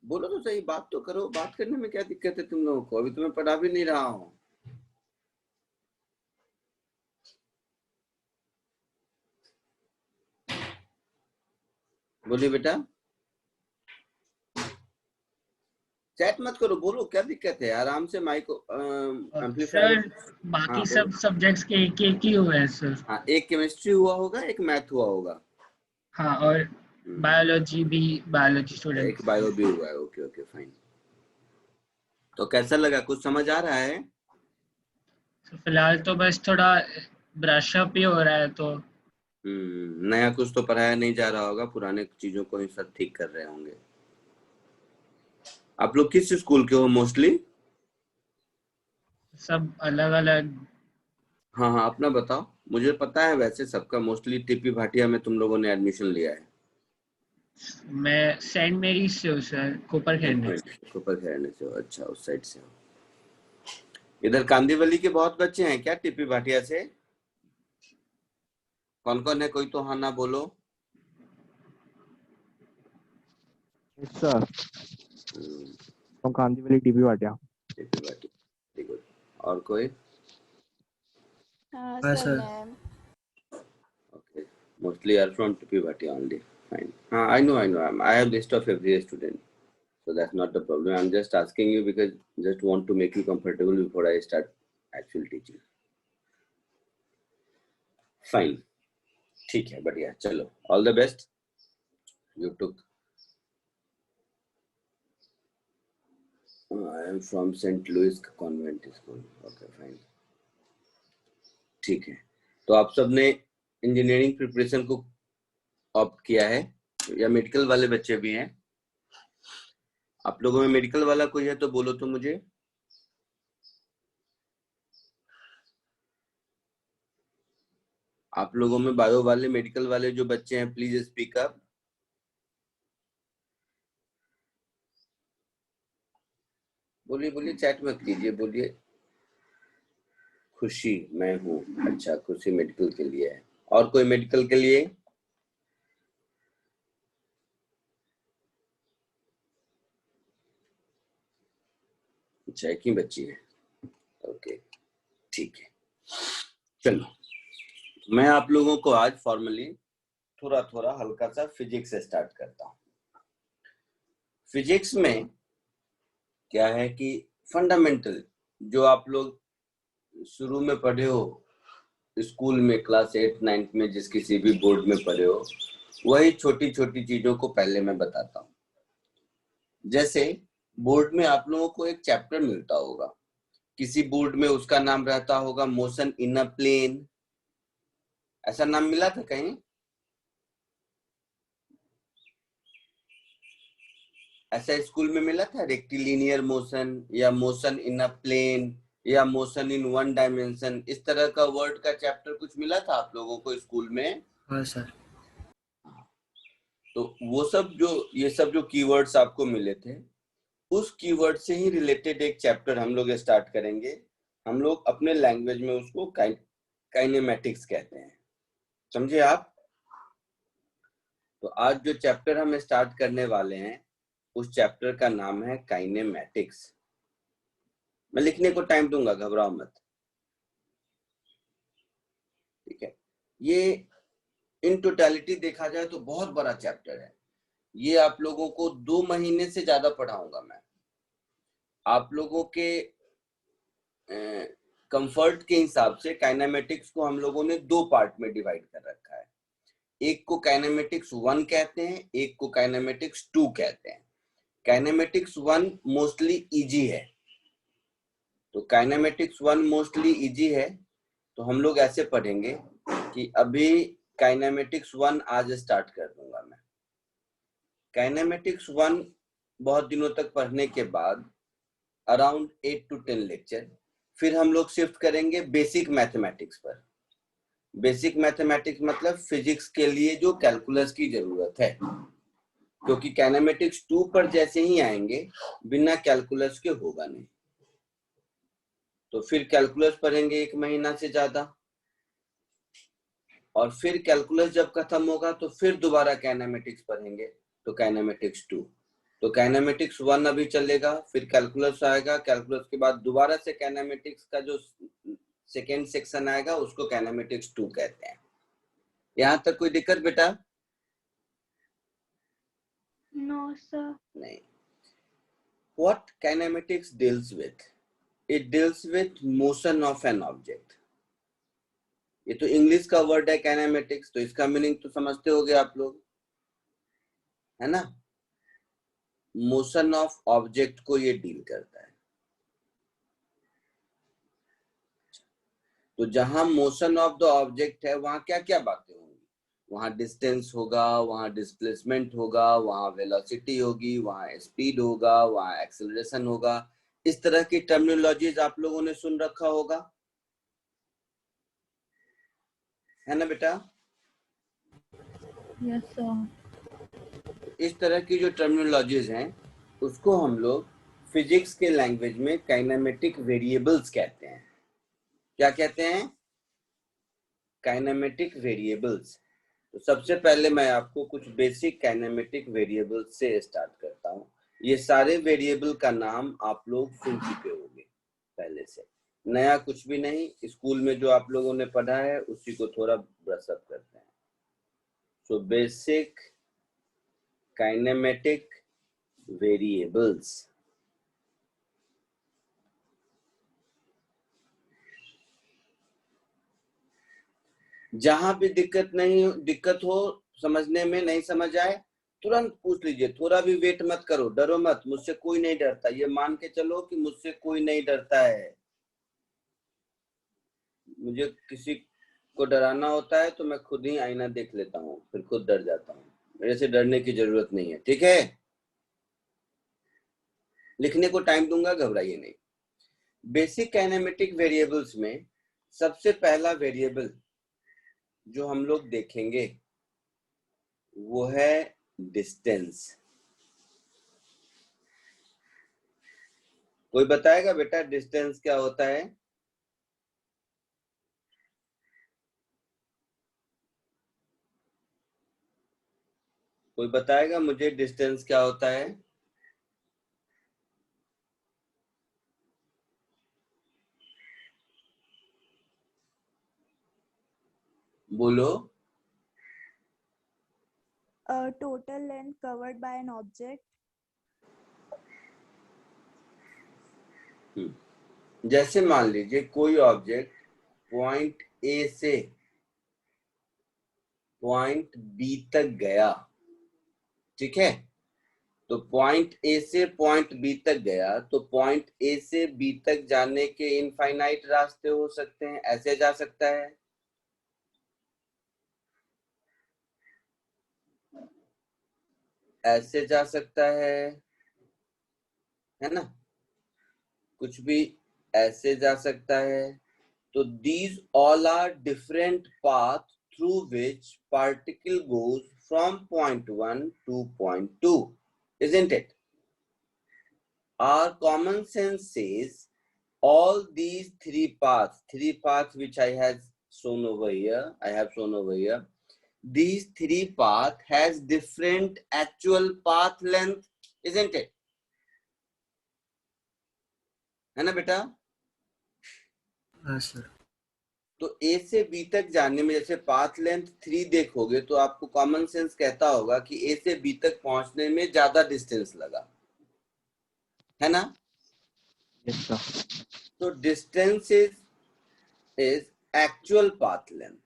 बोलो तो सही, बात तो करो। बात करने में क्या दिक्कत है तुम लोगों को? अभी तुम्हें पढ़ा भी नहीं रहा हूँ। बोलिए बेटा। चैट मत करो, बोलो क्या दिक्कत है? आराम से माइक एम्पलीफायर। सर हाँ बाकी बोलो। सब सब्जेक्ट्स के एक ही हुए हैं सर। हाँ, एक केमिस्ट्री हुआ होगा, एक मैथ हुआ होगा। हाँ, और हम्म, बायोलॉजी भी, बायोलॉजी अच्छा, स्टूडेंट। एक बायो भी हुआ है। Okay okay fine. तो कैसा लगा? कुछ समझ आ रहा है? तो फिलहाल तो बस थोड़ा ब्रश अप ही हो रहा है तो। नया कुछ तो पढ़ाया नहीं जा रहा होगा, पुराने चीजों को ही सब ठीक कर रहे होंगे। आप लोग किस स्कूल के हो मोस्टली? सब अलग अलग। हाँ हाँ, अपना बताओ। मुझे पता है वैसे सबका, मोस्टली टीपी भाटिया में तुम लोगों ने एडमिशन लिया है। मैं सेंट मेरीज से हूँ सर, कोपर सेंट खैरने। मेरी ऊपर खैरने से हो? अच्छा, उस साइड से हो। इधर कांदीवली के बहुत बच्चे हैं क्या टीपी भाटिया से? कौन कौन है? कोई तो हाँ ना बोलो। Sir hmm, from Kandivali TP Bhatia. TP Bhatia, very good. और कोई? हाँ हाँ sir, sir. Ma'am. Okay, mostly are from TP Bhatia only. Fine. I know. I have list of every student, so that's not the problem. I'm just asking you because just want to make you comfortable before I start actual teaching. Fine. ठीक है, बढ़िया, चलो, all the best. You took. I am from St. Louis Convent School. Okay, fine. ठीक है। तो आप सबने engineering preparation को ऑप्ट किया है, या मेडिकल वाले बच्चे भी हैं? आप लोगों में मेडिकल वाला कोई है तो बोलो तो मुझे। आप लोगों में बायो वाले, मेडिकल वाले जो बच्चे हैं, प्लीज स्पीक अप। बोलिए बोलिए, चैट मत कीजिए, बोलिए। खुशी, मैं हूँ। अच्छा, खुशी मेडिकल के लिए है। और कोई मेडिकल के लिए? अच्छा, एक ही बच्ची है। ओके, ठीक है। चलो, मैं आप लोगों को आज फॉर्मली थोड़ा थोड़ा हल्का सा फिजिक्स से स्टार्ट करता हूँ। फिजिक्स में क्या है कि फंडामेंटल जो आप लोग शुरू में पढ़े हो स्कूल में, क्लास 8 9 में, जिस किसी भी बोर्ड में पढ़े हो, वही छोटी छोटी चीजों को पहले मैं बताता हूँ। जैसे बोर्ड में आप लोगों को एक चैप्टर मिलता होगा, किसी बोर्ड में उसका नाम रहता होगा मोशन इन अ प्लेन। ऐसा नाम मिला था कहीं? ऐसा स्कूल में मिला था, रेक्टिलिनियर मोशन या मोशन इन अ प्लेन या मोशन इन वन डायमेंशन, इस तरह का वर्ड का चैप्टर कुछ मिला था आप लोगों को स्कूल में? हाँ सर। तो वो सब जो, ये सब जो कीवर्ड्स आपको मिले थे, उस कीवर्ड से ही रिलेटेड एक चैप्टर हम लोग स्टार्ट करेंगे। हम लोग अपने लैंग्वेज में उसको काइनेमेटिक्स कहते हैं, समझे आप? तो आज जो चैप्टर हम स्टार्ट करने वाले हैं, उस चैप्टर का नाम है काइनेमेटिक्स। मैं लिखने को टाइम दूंगा, घबराओ मत। ठीक है। ये इन टोटलिटी देखा जाए तो बहुत बड़ा चैप्टर है। ये आप लोगों को 2 महीने से ज्यादा पढ़ाऊंगा मैं। आप लोगों के कंफर्ट के हिसाब से काइनेमेटिक्स को हम लोगों ने 2 पार्ट में डिवाइड कर रखा है। एक को काइनेमेटिक्स 1 कहते हैं, एक को काइनेमेटिक्स 2 कहते हैं। काइनेमेटिक्स 1 मोस्टली इजी है। तो काइनेमेटिक्स 1 मोस्टली इजी है, तो हम लोग ऐसे पढ़ेंगे कि अभी काइनेमेटिक्स 1 आज स्टार्ट कर दूंगा मैं। काइनेमेटिक्स 1 बहुत दिनों तक पढ़ने के बाद अराउंड 8 to 10 लेक्चर, फिर हम लोग शिफ्ट करेंगे बेसिक मैथमेटिक्स पर। बेसिक मैथमेटिक्स मतलब फिजिक्स के लिए जो कैलकुलस की जरूरत है, क्योंकि काइनेमेटिक्स 2 पर जैसे ही आएंगे, बिना कैलकुलस के होगा नहीं। तो फिर कैलकुलस पढ़ेंगे 1 महीना से ज्यादा, और फिर कैलकुलस जब खत्म होगा तो फिर दोबारा काइनेमेटिक्स पढ़ेंगे, तो काइनेमेटिक्स 2। तो काइनेमेटिक्स 1 अभी चलेगा, फिर कैलकुलस आएगा, कैलकुलस के बाद दोबारा से काइनेमेटिक्स का जो सेकेंड सेक्शन आएगा उसको काइनेमेटिक्स 2 कहते हैं। यहाँ तक कोई दिक्कत बेटा? No, sir. नहीं। What kinematics deals with? It deals with motion of an object. ये तो इंग्लिश का वर्ड है काइनेमेटिक्स, तो इसका मीनिंग तो समझते होगे आप लोग, है ना? मोशन ऑफ ऑब्जेक्ट को ये डील करता है। तो जहां मोशन ऑफ द ऑब्जेक्ट है वहां क्या क्या बातें होंगी? वहां डिस्टेंस होगा, वहां डिस्प्लेसमेंट होगा, वहां वेलोसिटी होगी, वहां स्पीड होगा, वहां एक्सेलरेशन होगा। इस तरह की टर्मिनोलॉजीज आप लोगों ने सुन रखा होगा, है ना बेटा? Yes, sir. इस तरह की जो टर्मिनोलॉजीज हैं उसको हम लोग फिजिक्स के लैंग्वेज में काइनेमेटिक वेरिएबल्स कहते हैं। क्या कहते हैं? Kinematic variables. तो सबसे पहले मैं आपको कुछ बेसिक काइनेमेटिक वेरिएबल्स से स्टार्ट करता हूँ। ये सारे वेरिएबल का नाम आप लोग सुन चुके होंगे पहले से, नया कुछ भी नहीं। स्कूल में जो आप लोगों ने पढ़ा है उसी को थोड़ा ब्रश अप करते हैं। So basic kinematic variables. जहां भी दिक्कत हो समझने में, नहीं समझ आए तुरंत पूछ लीजिए, थोड़ा भी वेट मत करो, डरो मत, मुझसे कोई नहीं डरता। ये मान के चलो कि मुझसे कोई नहीं डरता है। मुझे किसी को डराना होता है तो मैं खुद ही आईना देख लेता हूँ, फिर खुद डर जाता हूँ। मेरे से डरने की जरूरत नहीं है, ठीक है? लिखने को टाइम दूंगा, घबराइए नहीं। बेसिक काइनेमेटिक वेरिएबल्स में सबसे पहला वेरिएबल जो हम लोग देखेंगे वो है डिस्टेंस। कोई बताएगा बेटा डिस्टेंस क्या होता है? कोई बताएगा मुझे डिस्टेंस क्या होता है? बोलो। Total length covered by an object. जैसे मान लीजिए कोई ऑब्जेक्ट पॉइंट ए से पॉइंट बी तक गया, ठीक है? तो पॉइंट ए से पॉइंट बी तक गया, तो पॉइंट ए से बी तक जाने के इनफाइनाइट रास्ते हो सकते हैं। ऐसे जा सकता है, ऐसे जा सकता है ना? कुछ भी ऐसे जा सकता है। तो these all are different paths through which particle goes from point 1 to point 2, isn't it? Our common sense says all these three paths which I have shown over here, these three paths has different actual path length, isn't it? है ना बेटा? हाँ सर। तो ए से B तक जाने में जैसे पाथ लेंथ 3 देखोगे तो आपको कॉमन सेंस कहता होगा कि ए से बी तक पहुंचने में ज्यादा डिस्टेंस लगा, है ना? Yes, sir. तो distance is actual path length.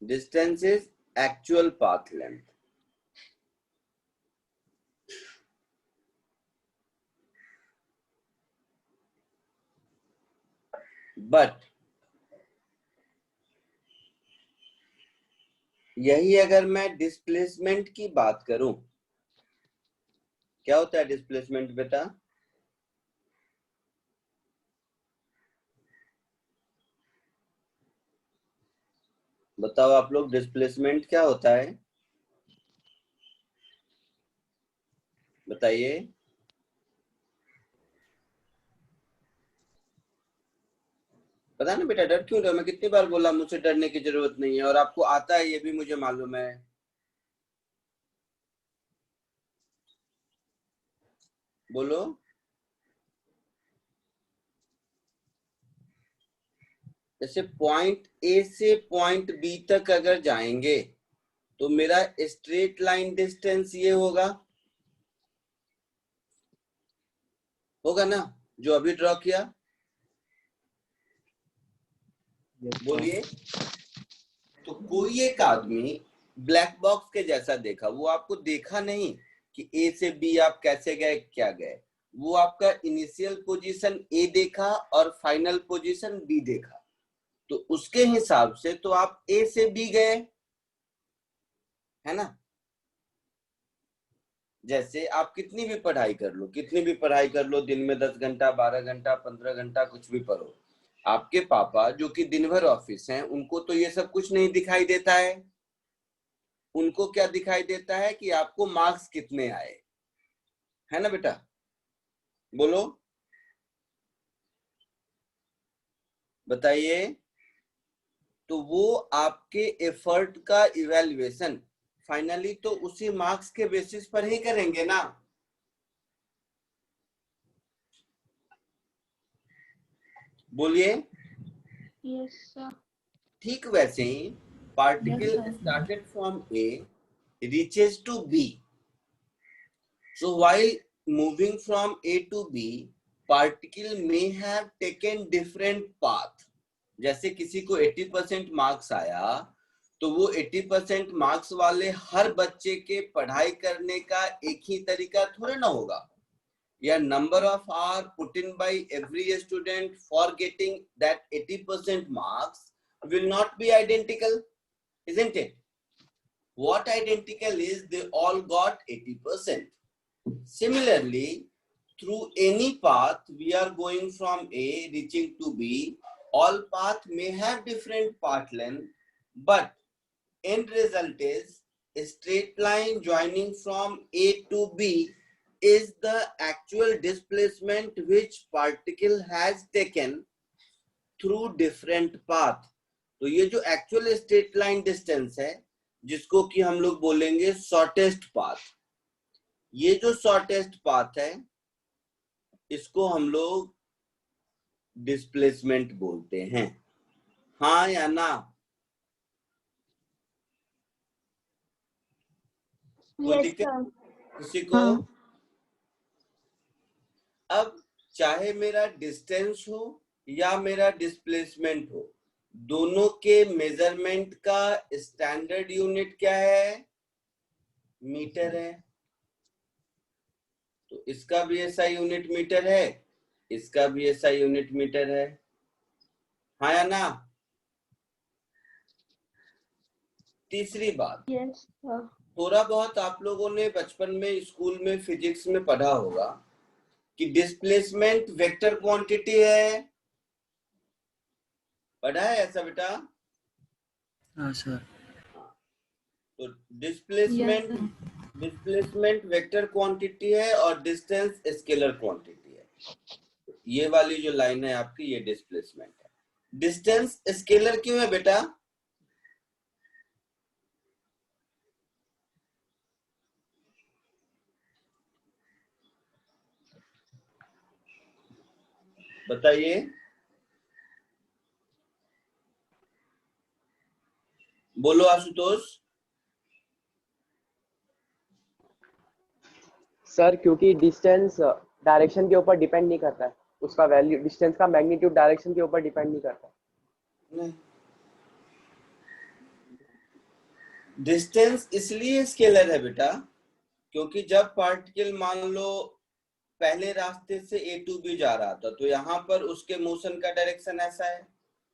Distance is actual path length. But यही अगर मैं डिस्प्लेसमेंट की बात करूं, क्या होता है डिस्प्लेसमेंट बेटा? बताओ आप लोग, डिस्प्लेसमेंट क्या होता है? बताइए। पता ना बेटा, डर क्यों रहे हो? मैं कितनी बार बोला मुझसे डरने की जरूरत नहीं है, और आपको आता है ये भी मुझे मालूम है। बोलो। जैसे पॉइंट ए से पॉइंट बी तक अगर जाएंगे तो मेरा स्ट्रेट लाइन डिस्टेंस ये होगा ना, जो अभी ड्रॉ किया। बोलिए। तो कोई एक आदमी ब्लैक बॉक्स के जैसा देखा, वो आपको देखा नहीं कि ए से बी आप कैसे गए क्या गए, वो आपका इनिशियल पोजीशन ए देखा और फाइनल पोजीशन बी देखा, तो उसके हिसाब से तो आप ए से बी गए, है ना। जैसे आप कितनी भी पढ़ाई कर लो, दिन में 10 घंटा 12 घंटा 15 घंटा कुछ भी पढ़ो, आपके पापा जो कि दिन भर ऑफिस हैं, उनको तो ये सब कुछ नहीं दिखाई देता है। उनको क्या दिखाई देता है कि आपको मार्क्स कितने आए, है ना बेटा। बोलो, बताइए। तो वो आपके एफर्ट का इवैल्यूएशन फाइनली तो उसी मार्क्स के बेसिस पर ही करेंगे ना। बोलिए। Yes, sir. ठीक वैसे ही particle started from A reaches to B. So while moving from A to B, particle may have taken different path. जैसे किसी को 80% मार्क्स आया तो वो 80% मार्क्स वाले हर बच्चे के पढ़ाई करने का एक ही तरीका थोड़ा ना होगा, या number of hour put in by every student for getting that 80% marks will not be identical, isn't it? What identical is they all got 80%. Similarly, through any path we are going from A reaching to B, all path may have different path length, but end result is a straight line joining from A to B is the actual displacement which particle has taken through different path. तो ये जो actual straight line distance है, जिसको कि हम लोग बोलेंगे shortest path, ये जो शॉर्टेस्ट पाथ है इसको हम लोग डिस्प्लेसमेंट बोलते हैं, हाँ या ना। Yes, sir. किसी को अब चाहे मेरा डिस्टेंस हो या मेरा डिस्प्लेसमेंट हो, दोनों के मेजरमेंट का स्टैंडर्ड यूनिट क्या है, मीटर है। तो इसका भी ऐसा यूनिट मीटर है, इसका भी ऐसा यूनिट मीटर है, हाँ या ना। तीसरी बात, Yes, sir. थोड़ा बहुत आप लोगों ने बचपन में स्कूल में फिजिक्स में पढ़ा होगा कि डिस्प्लेसमेंट वेक्टर क्वांटिटी है, पढ़ा है ऐसा बेटा? हाँ सर। तो डिस्प्लेसमेंट वेक्टर क्वांटिटी है और डिस्टेंस स्केलर क्वांटिटी है। ये वाली जो लाइन है आपकी, ये डिस्प्लेसमेंट है। डिस्टेंस स्केलर क्यों है बेटा? बताइए। बोलो आशुतोष। सर क्योंकि डिस्टेंस डायरेक्शन के ऊपर डिपेंड नहीं करता है, उसका वैल्यू डिस्टेंस का मैग्नीट्यूड डायरेक्शन के ऊपर डिपेंड नहीं करता। नहीं, डिस्टेंस इसलिए स्केलर है बेटा क्योंकि जब पार्टिकल मान लो पहले रास्ते से ए टू बी जा रहा था, तो यहाँ पर उसके मोशन का डायरेक्शन ऐसा है,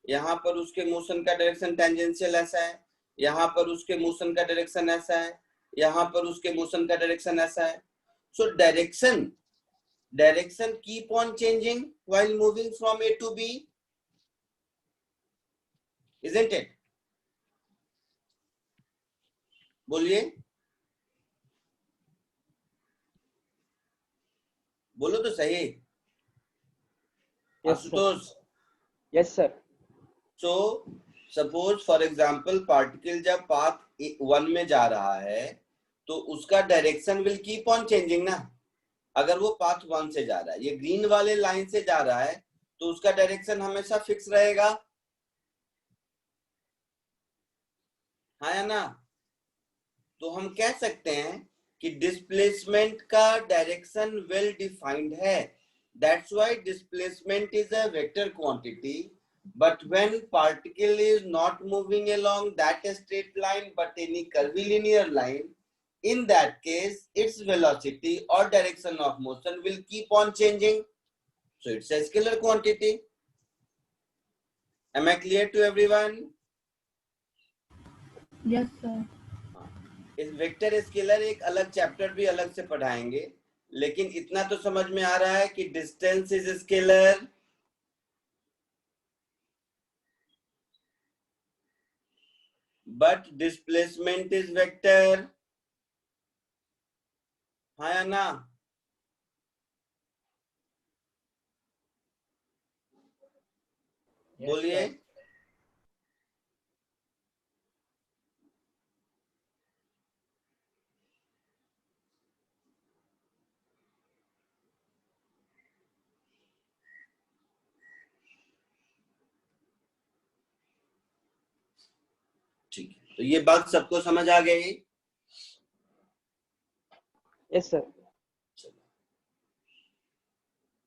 यहाँ पर उसके मोशन का डायरेक्शन टेंजेंशियल ऐसा है, यहाँ पर उसके मोशन का डायरेक्शन ऐसा है, यहाँ पर उसके मोशन का डायरेक्शन ऐसा है। So direction keep on changing while moving from A to B, isn't it? बोलिए, बोलो तो सही। Ashutosh. Yes sir. So suppose for example particle जब पाथ 1 में जा रहा है तो उसका direction will keep on changing ना, अगर वो पाथ 1 से जा रहा है, ये ग्रीन वाले लाइन से जा रहा है, तो उसका डायरेक्शन हमेशा फिक्स रहेगा, हाँ या ना? तो हम कह सकते हैं कि डिस्प्लेसमेंट का डायरेक्शन वेल डिफाइंड है. That's why displacement is a vector quantity, but when particle is not moving along that straight line but any curvilinear line, in that case its velocity or direction of motion will keep on changing, so it's a scalar quantity. Am I clear to everyone? Yes, sir. इस vector scalar एक अलग chapter भी अलग से पढ़ाएंगे, लेकिन इतना तो समझ में आ रहा है कि distance is scalar, but displacement is vector, हाँ या ना? बोलिए. ठीक है, तो ये बात सबको समझ आ गई? Yes sir.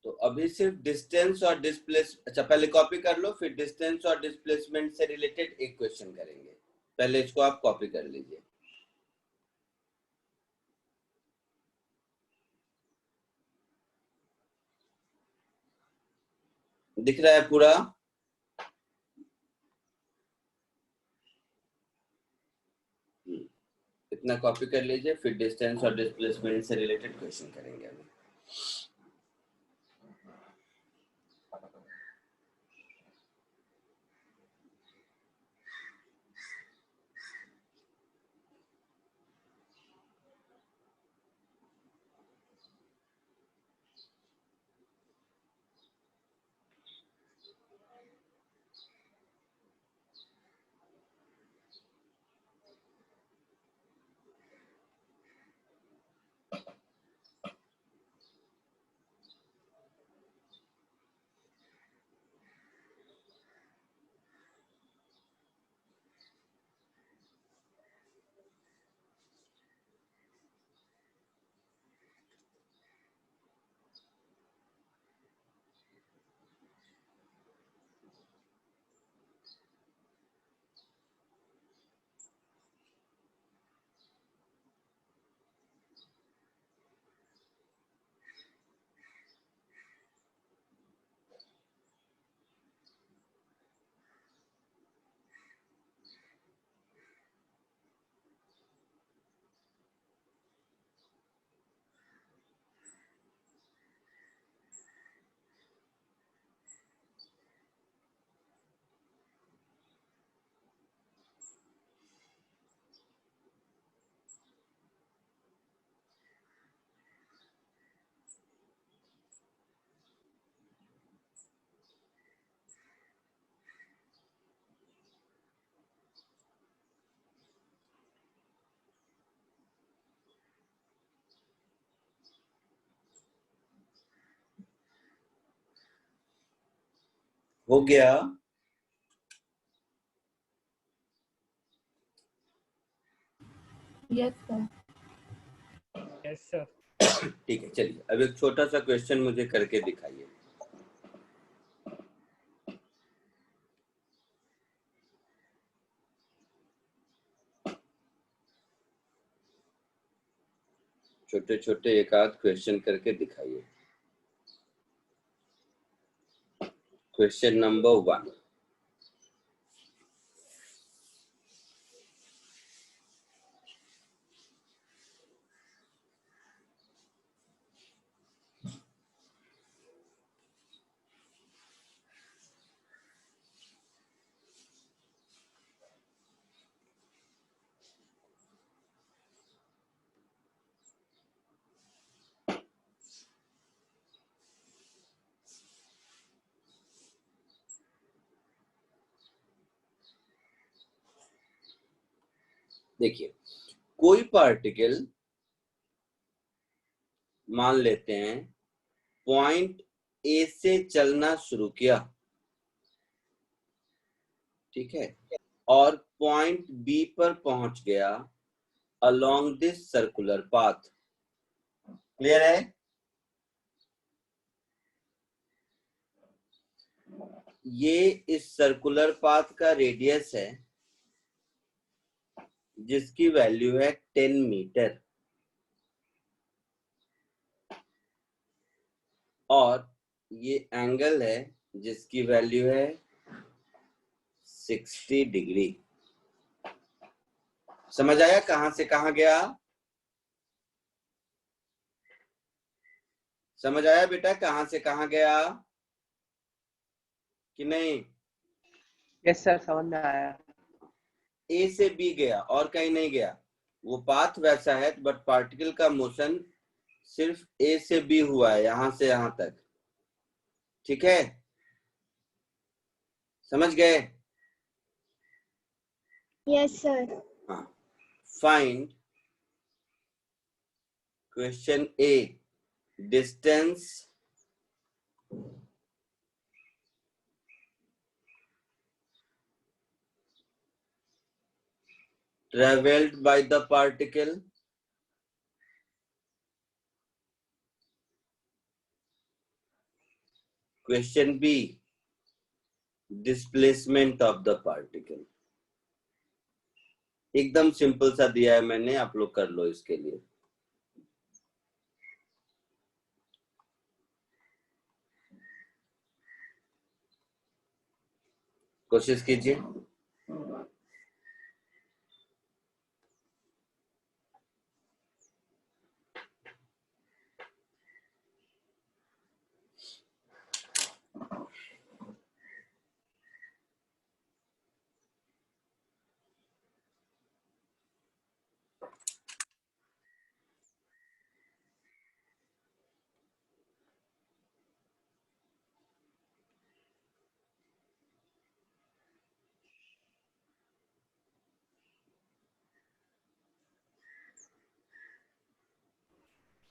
तो अभी सिर्फ डिस्टेंस और डिस्प्लेस, अच्छा पहले कॉपी कर लो, फिर डिस्टेंस और डिस्प्लेसमेंट से रिलेटेड एक क्वेश्चन करेंगे. पहले इसको आप कॉपी कर लीजिए. दिख रहा है पूरा? इतना कॉपी कर लीजिए, फिर डिस्टेंस और डिस्प्लेसमेंट से रिलेटेड क्वेश्चन करेंगे अभी. हो गया? Yes, sir. Yes sir. ठीक है, चलिए अब एक छोटा सा क्वेश्चन मुझे करके दिखाइए. छोटे छोटे एक आध क्वेश्चन करके दिखाइए. Question number 1. देखिए, कोई पार्टिकल मान लेते हैं पॉइंट ए से चलना शुरू किया, ठीक है, और पॉइंट बी पर पहुंच गया along this circular path. Clear है? ये इस सर्कुलर पाथ का रेडियस है जिसकी वैल्यू है 10 मीटर, और ये एंगल है जिसकी वैल्यू है 60 डिग्री। समझ आया कहां से कहां गया? समझ आया बेटा कहां से कहां गया कि नहीं? यस सर, समझ में आया। ए से बी गया और कहीं नहीं गया। वो पाथ वैसा है बट पार्टिकल का मोशन सिर्फ ए से बी हुआ है, यहां से यहां तक। ठीक है, समझ गए? Yes, sir. हाँ, find question A, distance traveled by the particle question B, displacement of the particle। एकदम सिंपल सा दिया है मैंने, आप लोग कर लो इसके लिए। कोशिश कीजिए।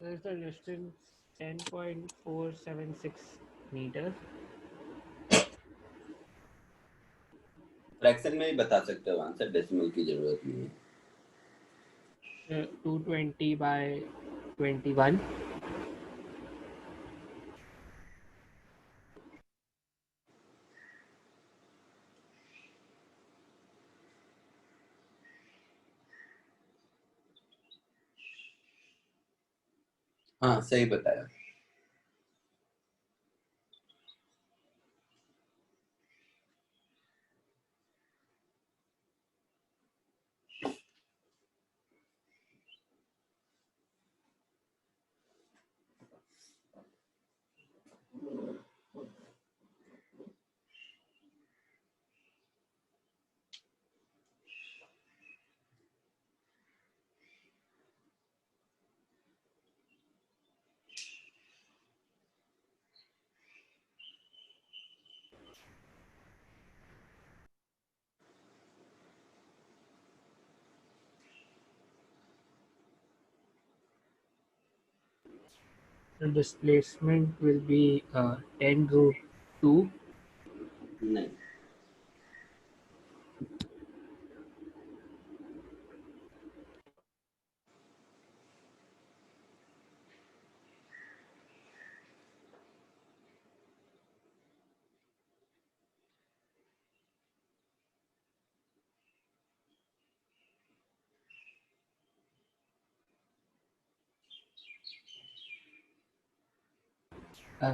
So is the distance 10.476 meter? Fraction में भी बता सकते हो आंसर, डेसिमल की जरूरत नहीं है। 220 by 21. हाँ सही बताया। The displacement will be 10 root 2. नहीं,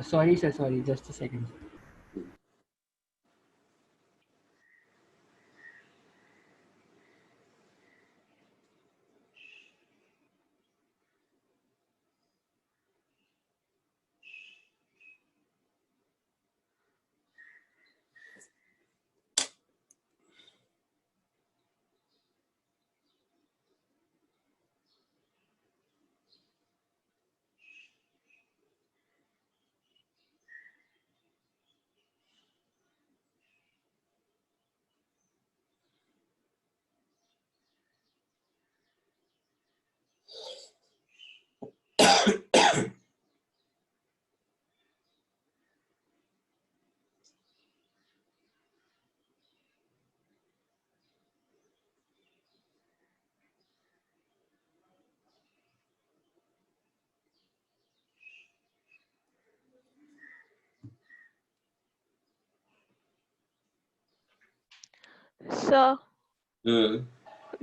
Sorry, sir, sorry, just a second. Sir, hmm,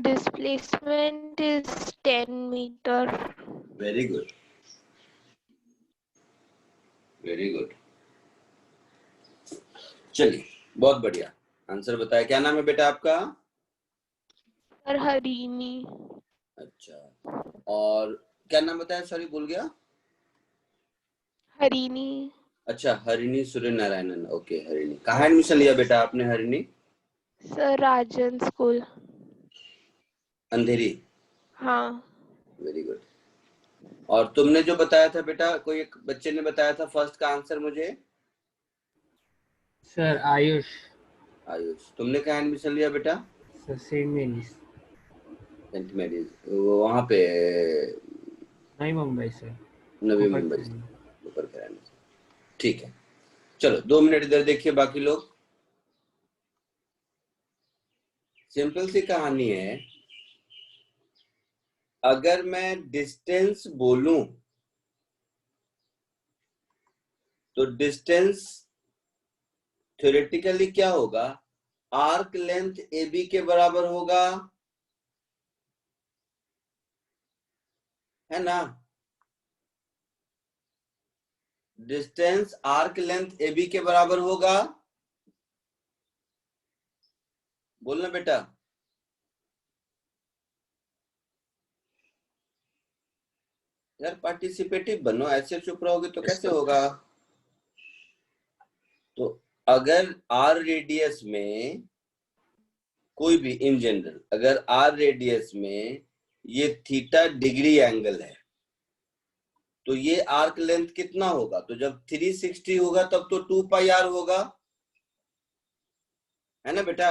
displacement is 10 meter. Very good, very good. चलिए, बहुत बढ़िया, आंसर बताया। क्या नाम है बेटा आपका? Sir, Harini. अच्छा, और क्या नाम बताया? सॉरी, भूल गया। Harini. अच्छा, हरिणी सूर्य नारायणन। ओके, हरिणी। कहाँ एडमिशन लिया बेटा आपने हरिणी? Sir, Rajan School. अंधेरी। हाँ. Very good. और तुमने जो बताया था बेटा, कोई एक बच्चे ने बताया था फर्स्ट का आंसर मुझे? सर आयुष। आयुष। तुमने कहाँ एडमिशन लिया बेटा? Sir saint Mary's, saint Mary's, वहाँ पे नई मुंबई सर। नवी मुंबई से, ऊपर कराने से। ठीक है, चलो 2 मिनट इधर देखिए बाकी लोग। सिंपल सी कहानी है। अगर मैं डिस्टेंस बोलूं तो डिस्टेंस थ्योरेटिकली क्या होगा? आर्क लेंथ ए बी के बराबर होगा, है ना? Distance arc length A B के बराबर होगा, बोलना बेटा। यार पार्टिसिपेटिव बनो, ऐसे चुप रहोगे तो कैसे होगा? तो अगर आर रेडियस में कोई भी, इन जनरल अगर आर रेडियस में ये थीटा डिग्री एंगल है, तो ये आर्क लेंथ कितना होगा? तो जब 360 होगा तब तो 2 पाई आर होगा, है ना बेटा?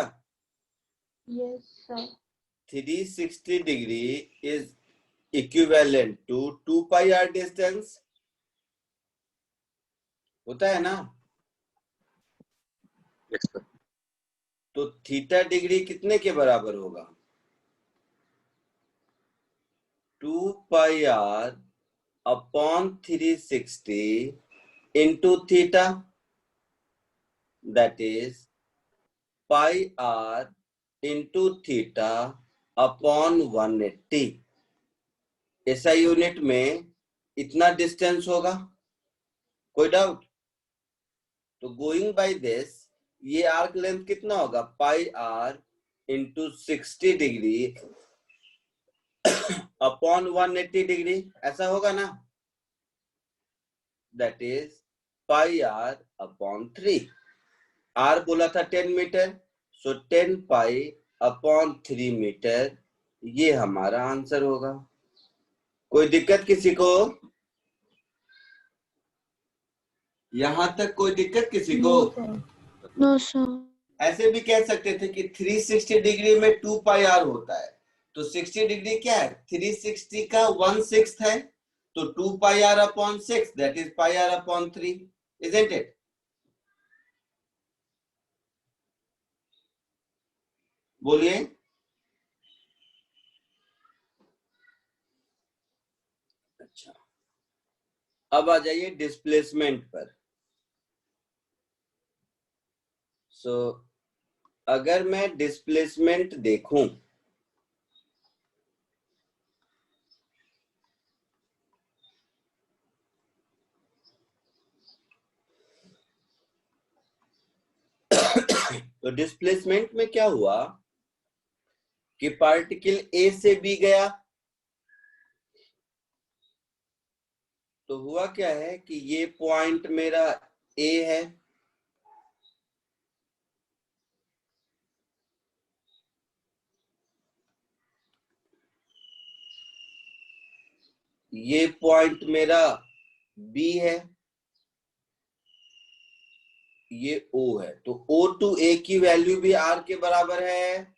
Yes, sir. 360 degree is equivalent to 2 pi R distance, होता है ना? तो थीटा डिग्री कितने के बराबर होगा? 2 pi r upon 360 into theta, that is pi r into theta upon 180। ऐसा यूनिट में इतना डिस्टेंस होगा, कोई डाउट? तो गोइंग बाय दिस, ये आर्क लेंथ कितना होगा? Pi r into 60 degree upon 180 degree, ऐसा होगा ना? That is pi r upon 3। R बोला था 10 metre, so 10 pi upon 3 metre, ये हमारा आंसर होगा। कोई दिक्कत किसी को? यहां तक कोई दिक्कत किसी को? No, sir. ऐसे भी कह सकते थे कि 360 डिग्री में 2 पाई आर होता है, तो 60 डिग्री क्या है? 360 का 1/6 है, तो 2 pi r upon 6, that is pi r upon 3, isn't it? बोलिए। अच्छा, अब आ जाइए डिस्प्लेसमेंट पर। सो अगर मैं डिस्प्लेसमेंट देखूं, तो डिस्प्लेसमेंट में क्या हुआ कि पार्टिकल ए से बी गया, तो हुआ क्या है कि ये पॉइंट मेरा ए है, ये पॉइंट मेरा बी है, ये ओ है, तो ओ टू ए की वैल्यू भी आर के बराबर है,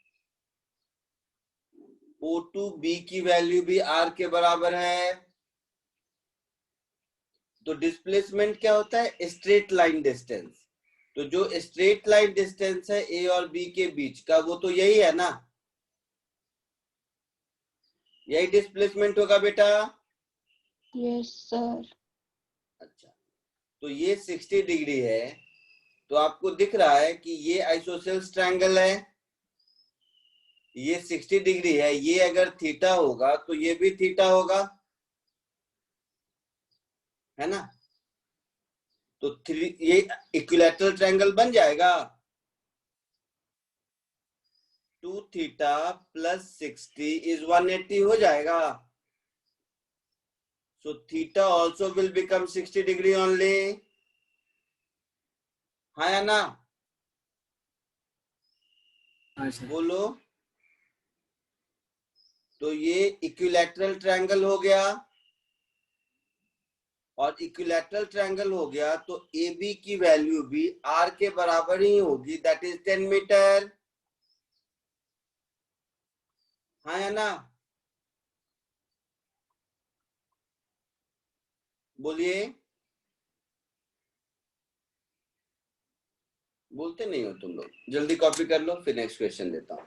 ओ टू बी की वैल्यू भी आर के बराबर है। तो डिस्प्लेसमेंट क्या होता है? Straight line distance. तो जो स्ट्रेट लाइन डिस्टेंस है ए और बी के बीच का, वो तो यही है ना? यही डिस्प्लेसमेंट होगा बेटा। Yes, sir. अच्छा, तो ये 60 डिग्री है, तो आपको दिख रहा है कि ये आइसोसेल्स ट्रायंगल है, ये 60 डिग्री है, ये अगर थीटा होगा तो ये भी थीटा होगा, है ना? तो ये इक्विलैटरल ट्रायंगल बन जाएगा। 2 थीटा प्लस 60 इज 180 हो जाएगा। So theta also will become 60 degree only. हाँ या ना? हाँ सर। बोलो। तो ये इक्विलैटरल ट्रायंगल हो गया, और इक्विलैटरल ट्रायंगल हो गया तो AB की वैल्यू भी R के बराबर ही होगी, दैट इज 10 मीटर। हाँ या ना? बोलिए। बोलते नहीं हो तुम लोग, जल्दी कॉपी कर लो, फिर नेक्स्ट क्वेश्चन देता हूं।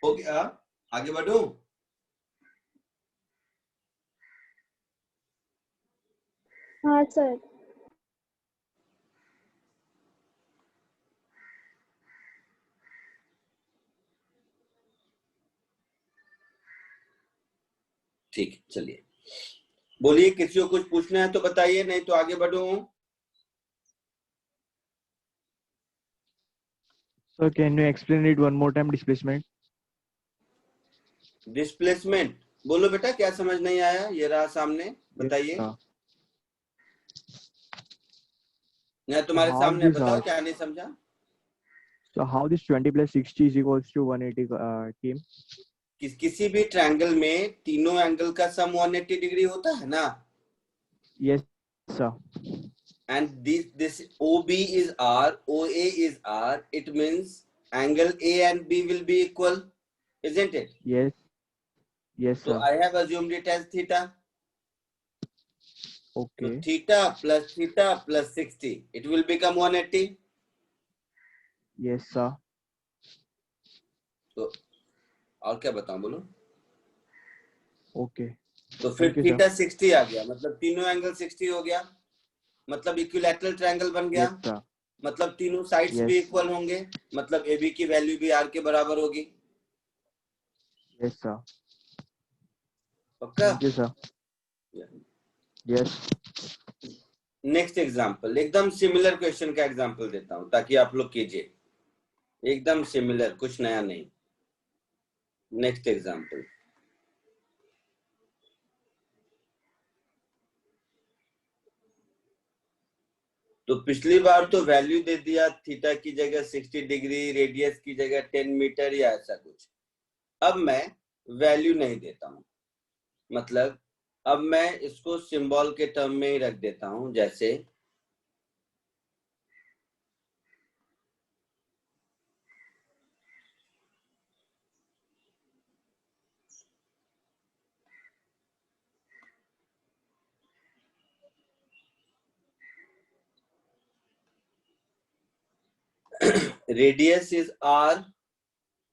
हो गया? आगे बढ़ूं? हाँ सर। ठीक है, चलिए बोलिए। किसी को कुछ पूछना है तो बताइए, नहीं तो आगे बढ़ूं। So can you explain it one more time, displacement? Displacement बोलो बेटा, क्या समझ नहीं आया? ये रहा सामने, बताइए। Yes, मैं तुम्हारे how सामने, this बताओ क्या नहीं समझा। so how this 20 plus 60 is equals to 180 came? किसी भी ट्रायंगल में तीनों एंगल का सम 180 डिग्री होता है ना। Yes, sir. And this OB is R, OA is R. It means angle A and B will be equal, isn't it? Yes, yes, So sir. I have assumed it as theta. So Okay. theta plus 60, it will become 180. Yes, sir. तो और क्या बताऊं, बोलो। Okay. तो फिर Thank you, theta sir. 60 आ गया, मतलब तीनों एंगल 60 हो गया, मतलब इक्विलैटरल ट्रायंगल बन गया। Yes, sir. मतलब तीनों साइड्स भी Yes. इक्वल होंगे, मतलब AB की वैल्यू भी R के बराबर होगी। Yes, sir. पक्का? Thank you, sir. Yes. Next example, एकदम सिमिलर क्वेश्चन का एग्जांपल देता हूं ताकि आप लोग कीजिए, एकदम सिमिलर, कुछ नया नहीं। नेक्स्ट एग्जांपल, तो पिछली बार तो वैल्यू दे दिया, थीटा की जगह 60 डिग्री, रेडियस की जगह 10 मीटर या ऐसा कुछ। अब मैं वैल्यू नहीं देता हूं, मतलब अब मैं इसको सिंबल के टर्म में ही रख देता हूं, जैसे radius is r,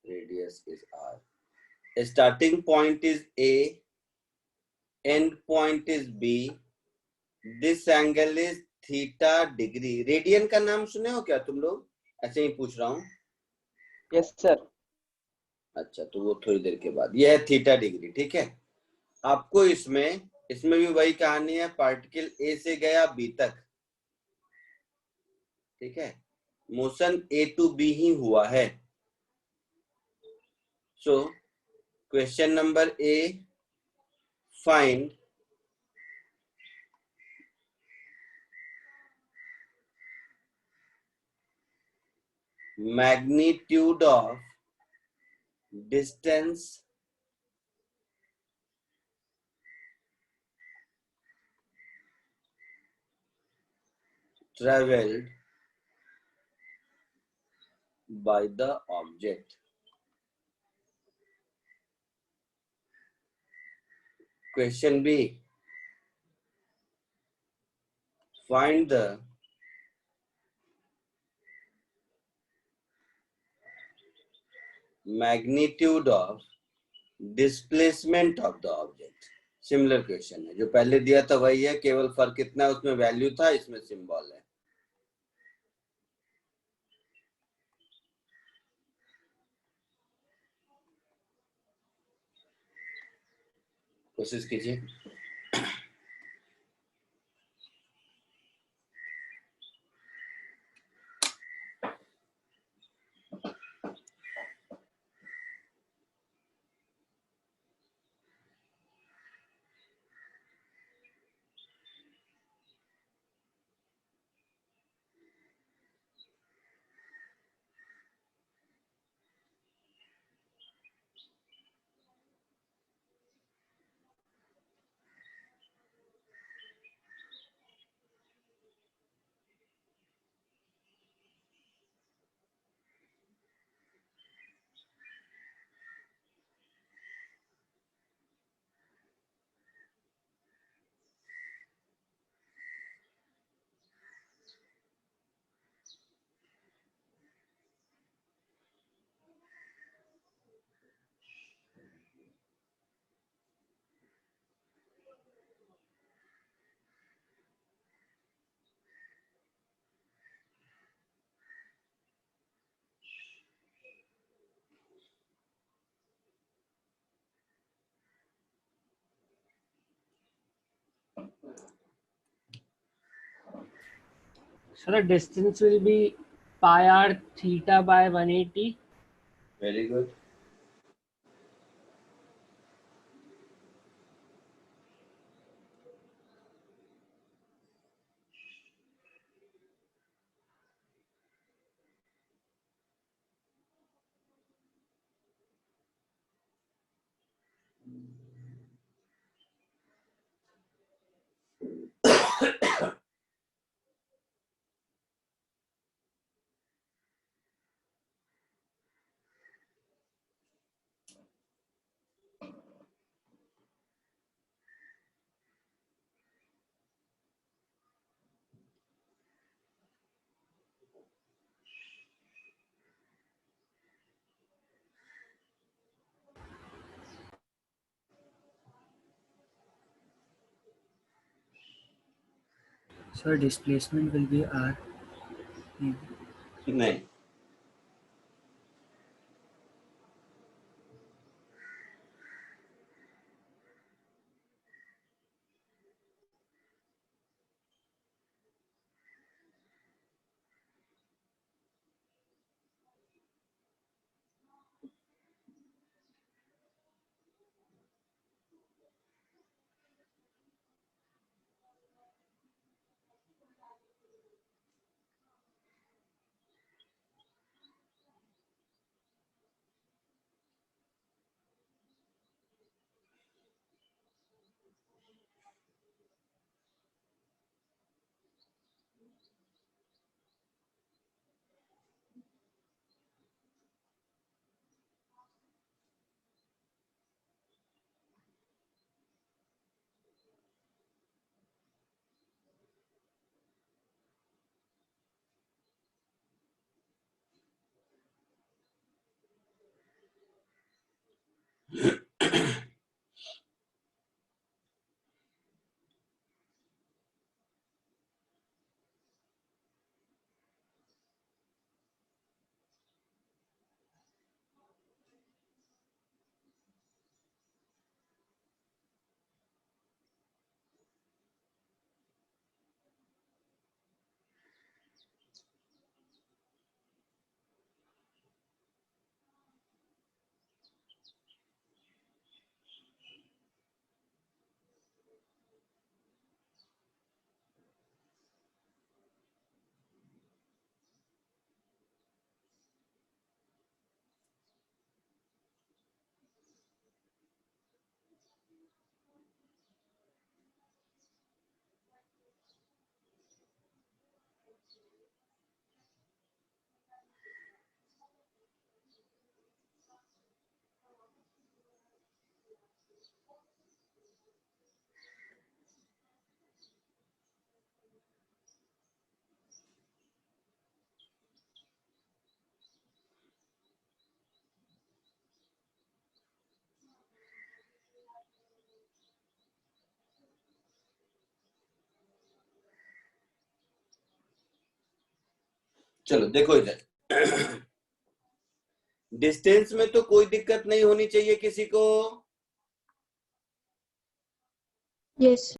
radius is r, starting point is a, end point is b, this angle is theta degree. Radian का नाम सुने हो क्या तुम लोग? ऐसे ही पूछ रहा हूँ। Yes sir. अच्छा, तो वो थोड़ी देर के बाद। यह है थीटा डिग्री, ठीक है। आपको इसमें भी वही कहानी है, पार्टिकल ए से गया बी तक, ठीक है, मोशन ए टू बी ही हुआ है। So question number A, find magnitude of distance traveled by the object. Question B, find the magnitude of displacement of the object. Similar question है, जो पहले दिया था वही है, केवल फर्क कितना है, उसमें वैल्यू था, इसमें सिंबल है। कोशिश कीजिए। So the distance will be pi r theta by 180. Very good. So displacement will be r. नहीं, चलो देखो इधर, डिस्टेंस में तो कोई दिक्कत नहीं होनी चाहिए किसी को। Yes.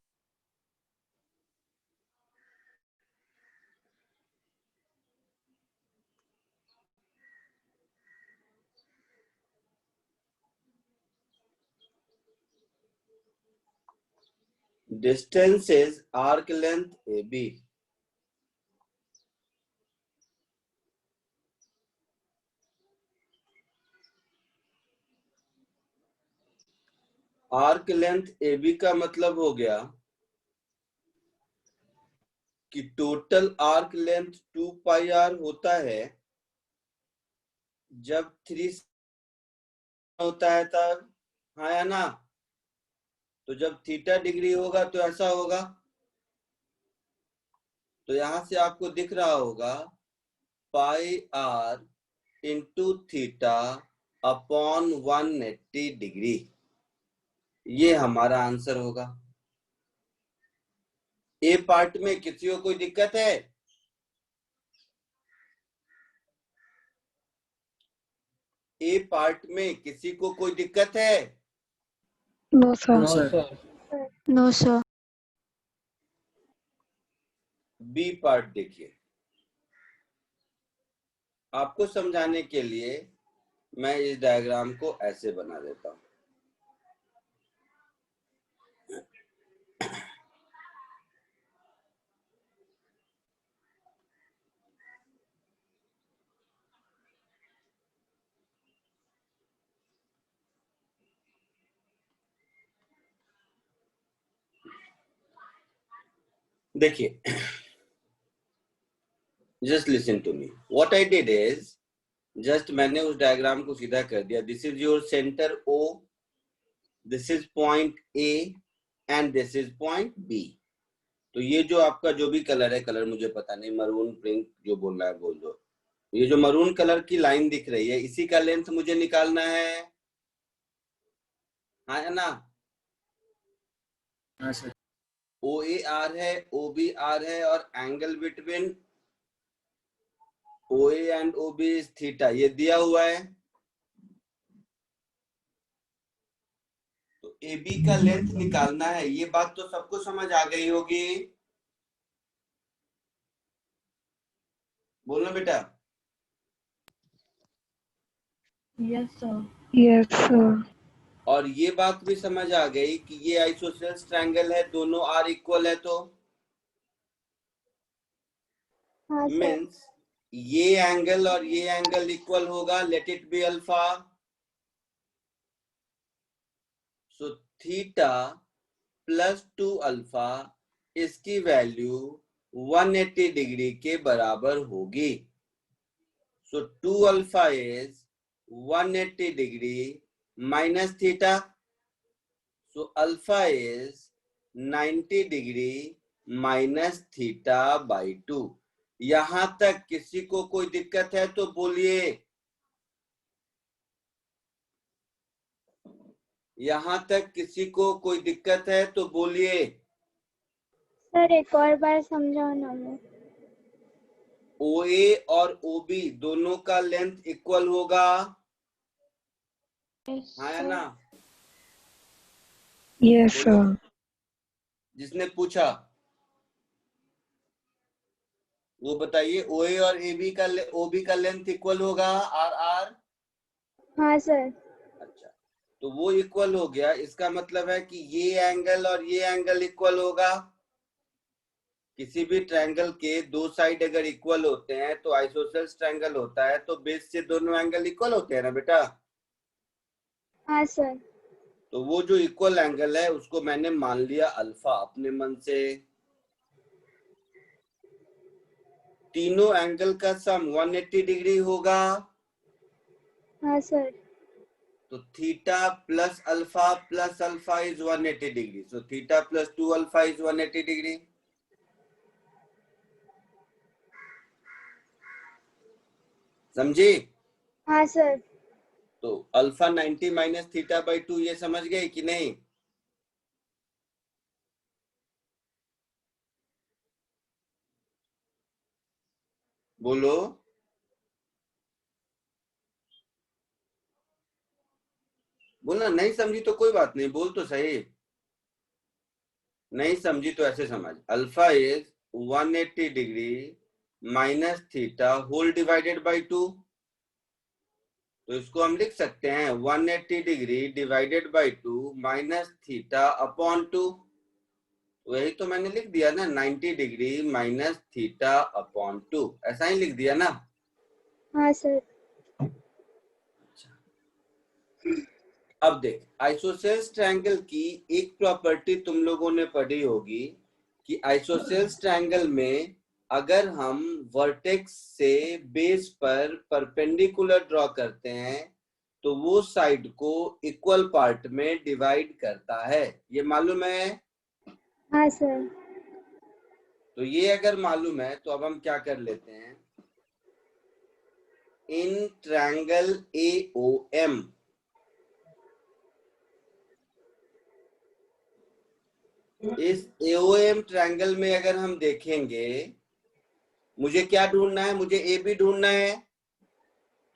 Distance is arc length AB. Arc length AB का मतलब हो गया कि टोटल आर्क लेंथ 2 पाई r होता है जब 3 होता है तब, हाँ या ना? तो जब थीटा डिग्री होगा तो ऐसा होगा। तो यहां से आपको दिख रहा होगा पाई r into theta upon 180 degree, ये हमारा आंसर होगा। ए पार्ट में किसी को कोई दिक्कत है? ए पार्ट में किसी को कोई दिक्कत है? No, sir. No sir. No, sir. B part देखिए, आपको समझाने के लिए मैं इस डायग्राम को ऐसे बना देता हूं। देखिए, just listen to me, what I did is just मैंने उस डायग्राम को सीधा कर दिया। This is your centre O, this is point A and this is point B। तो ये जो आपका जो भी कलर है, कलर मुझे पता नहीं, मरून पिंक जो बोलना है बोल दो, ये जो मरून कलर की लाइन दिख रही है इसी का लेंथ मुझे निकालना है, हाँ है ना? हाँ सर। OAR है, OBR है और angle between OA and OB is theta, ये दिया हुआ है। तो AB का लेंथ निकालना है, ये बात तो सबको समझ आ गई होगी। बोलना बेटा। Yes, sir. Yes, sir. और ये बात भी समझ आ गई कि ये आइसोसेलेस ट्रायंगल है, दोनों R इक्वल है, तो हाँ सर। मीन्स ये एंगल और ये एंगल इक्वल होगा, let it be alpha. So theta plus 2 alpha, इसकी वैल्यू 180 डिग्री के बराबर होगी। सो 2 alpha is 180 degree minus theta, so alpha is 90 degree minus theta by 2। यहां तक किसी को कोई दिक्कत है तो बोलिए। यहां तक किसी को कोई दिक्कत है तो बोलिए। सर एक और बार समझाओ ना। मैं OA और OB दोनों का लेंथ इक्वल होगा, Yes, हाँ या sir. ना? Yes, sir. जिसने पूछा वो बताइए, OA और OB का लेंथ इक्वल होगा RR। हाँ सर। अच्छा, तो वो इक्वल हो गया, इसका मतलब है कि ये एंगल और ये एंगल इक्वल होगा। किसी भी ट्रायंगल के दो साइड अगर इक्वल होते हैं तो आइसोसेलेस ट्रायंगल होता है, तो बेस से दोनों एंगल इक्वल होते हैं ना बेटा? हाँ सर। तो वो जो इक्वल एंगल है उसको मैंने मान लिया अल्फा अपने मन से। तीनों एंगल का सम 180 डिग्री होगा। हाँ सर। तो theta plus alpha is 180 degree, so theta plus 2 alpha is 180 degree. समझी? हाँ सर। तो अल्फा 90 माइनस थीटा बाई 2, ये समझ गए कि नहीं? बोलो। बोलना, नहीं समझी तो कोई बात नहीं, बोल तो सही। नहीं समझी तो ऐसे समझ, alpha is 180 degree minus theta whole divided by 2। तो इसको हम लिख सकते हैं 180 degree divided by 2 minus theta upon 2। वही तो मैंने लिख दिया ना, 90 डिग्री माइनस थीटा अपॉन 2, ऐसा ही लिख दिया ना। हाँ सर। अब देख, आइसोसेल्स ट्रायंगल की एक प्रॉपर्टी तुम लोगों ने पढ़ी होगी कि आइसोसेल्स ट्रायंगल में अगर हम वर्टेक्स से बेस पर परपेंडिकुलर ड्रॉ करते हैं तो वो साइड को इक्वल पार्ट में डिवाइड करता है, ये मालूम है? हाँ सर। तो ये अगर मालूम है तो अब हम क्या कर लेते हैं, इन ट्रायंगल AOM इस AOM ट्रायंगल में अगर हम देखेंगे, मुझे क्या ढूंढना है, मुझे AB ढूंढना है।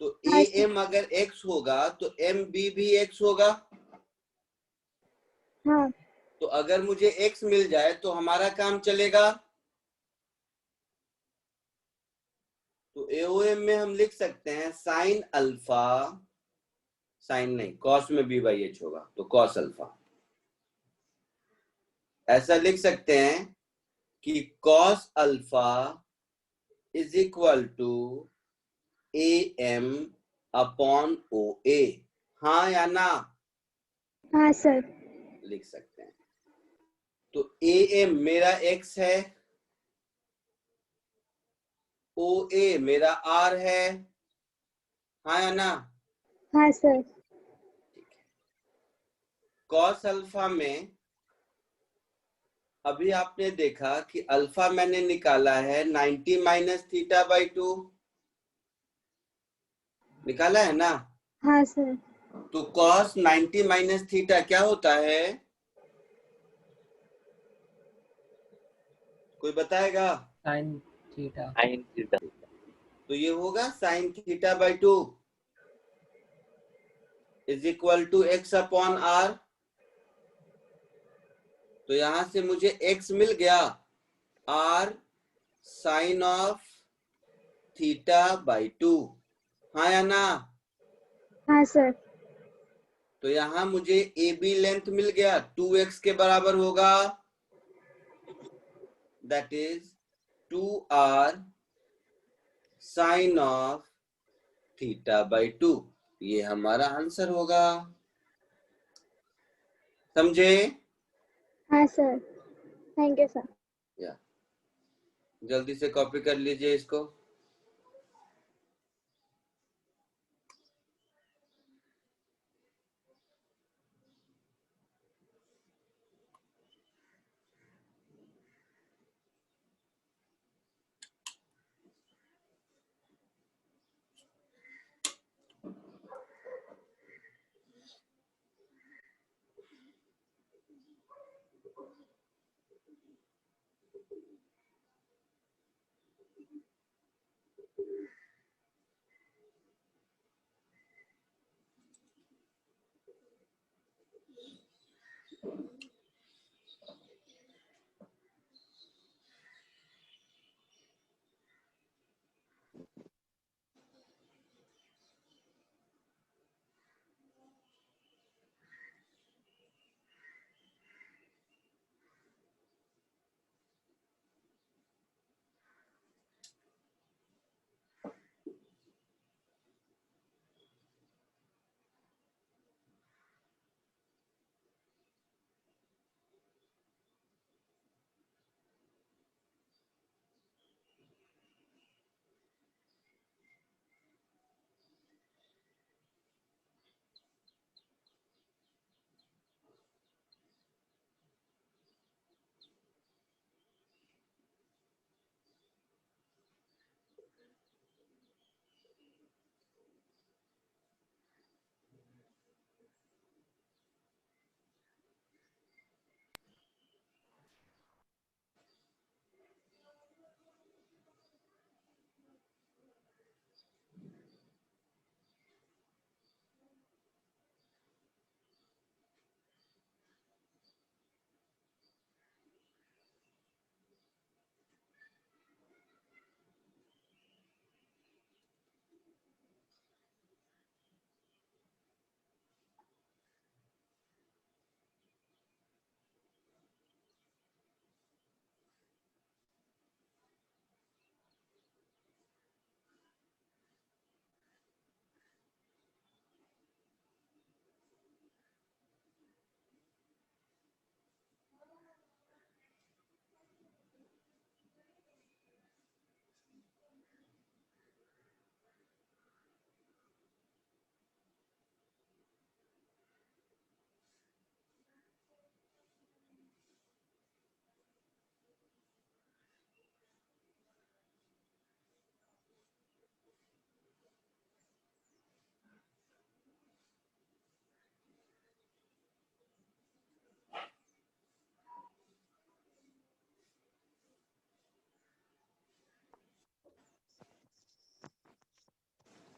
तो AM अगर X होगा तो MB भी X होगा। हाँ। तो अगर मुझे X मिल जाए तो हमारा काम चलेगा। तो AOM में हम लिख सकते हैं साइन अल्फा, साइन नहीं कॉस में B/H होगा, तो कॉस अल्फा। ऐसा लिख सकते हैं कि cos alpha is equal to AM upon OA। हाँ या ना? हाँ सर। लिख सकते हैं। तो AM मेरा X है, OA मेरा R है, हाँ या ना? हाँ सर। कॉस अल्फा में अभी आपने देखा कि अल्फा मैंने निकाला है 90 माइनस थीटा बाई 2, निकाला है ना? हाँ सर। तो कॉस 90 माइनस थीटा क्या होता है, कोई बताएगा? Sine theta. Sine theta. तो ये होगा sine theta by 2 is equal to X upon R। तो यहां से मुझे X मिल गया, R sine of theta by 2, हाँ या ना? हाँ सर। तो यहां मुझे AB लेंथ मिल गया, 2X के बराबर होगा, that is 2R sine of theta by 2। ये हमारा आंसर होगा, समझे? हाँ सर। Thank you sir. या जल्दी से कॉपी कर लीजिए इसको।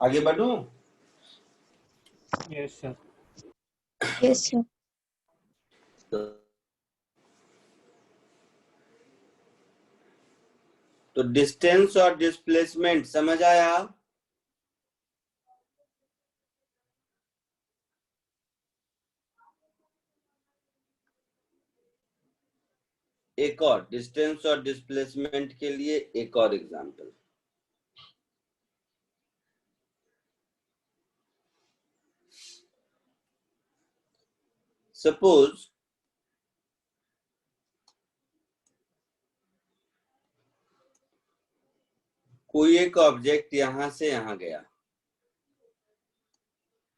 आगे बढ़ूं? Yes sir. Yes, sir. तो डिस्टेंस और डिस्प्लेसमेंट समझ आया? एक और डिस्टेंस और डिस्प्लेसमेंट के लिए एक और एग्जांपल। सपोज कोई एक ऑब्जेक्ट यहां से यहां गया,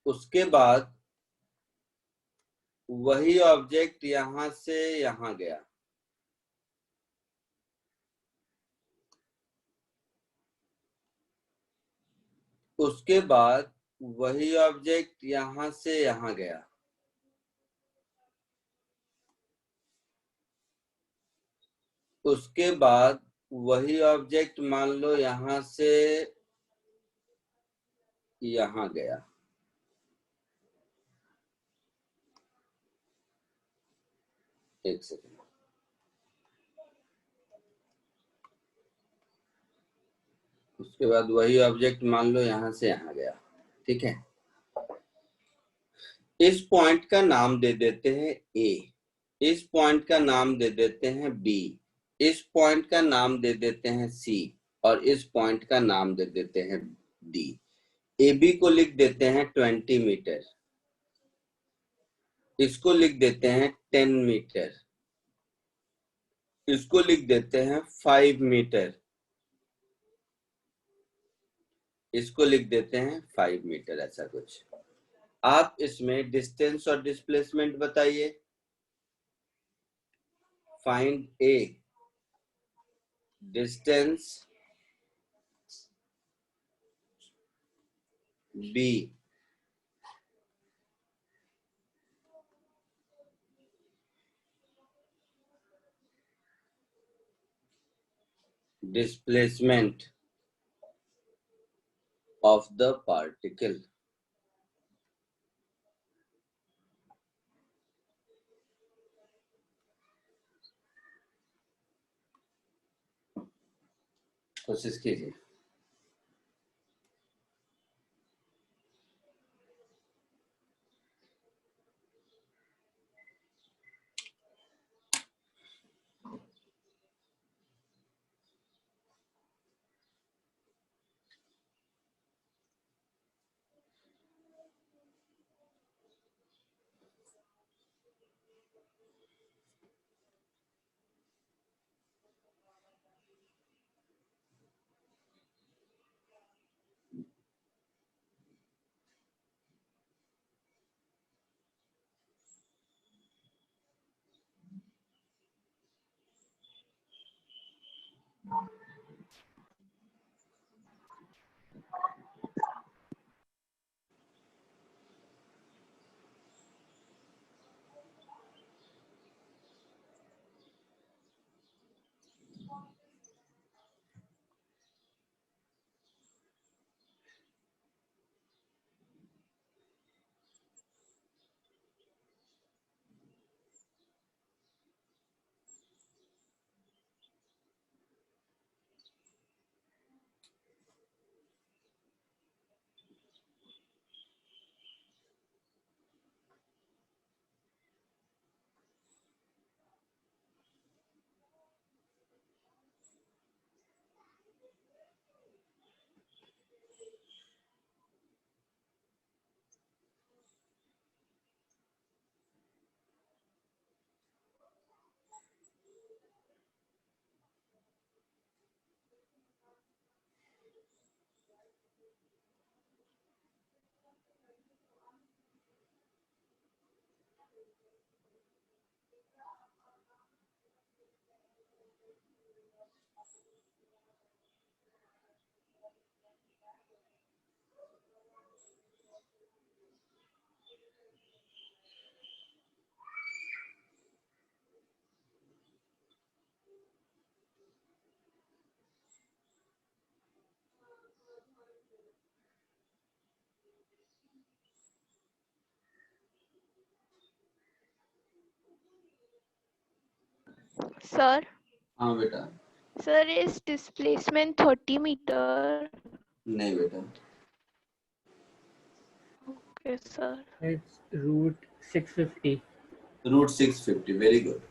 उसके बाद वही ऑब्जेक्ट यहां से यहां गया, उसके बाद वही ऑब्जेक्ट यहां से यहां गया, उसके बाद वही ऑब्जेक्ट मान लो यहां से यहां गया। एक सेकेंड, उसके बाद वही ऑब्जेक्ट मान लो यहां से यहां गया। ठीक है, इस पॉइंट का नाम दे देते हैं ए, इस पॉइंट का नाम दे देते हैं बी, इस पॉइंट का नाम दे देते हैं सी, और इस पॉइंट का नाम दे देते हैं डी। ए बी को लिख देते हैं 20 मीटर, इसको लिख देते हैं 10 मीटर, इसको लिख देते हैं 5 मीटर, इसको लिख देते हैं 5 मीटर, ऐसा कुछ। आप इसमें डिस्टेंस और डिस्प्लेसमेंट बताइए। Find A, distance, B, displacement of the particle। कोशिश कीजिए। सर हाँ बेटा, सर इज डिस्प्लेसमेंट 30 मीटर? नहीं बेटा, okay sir. It's root 650. Root 650, very good.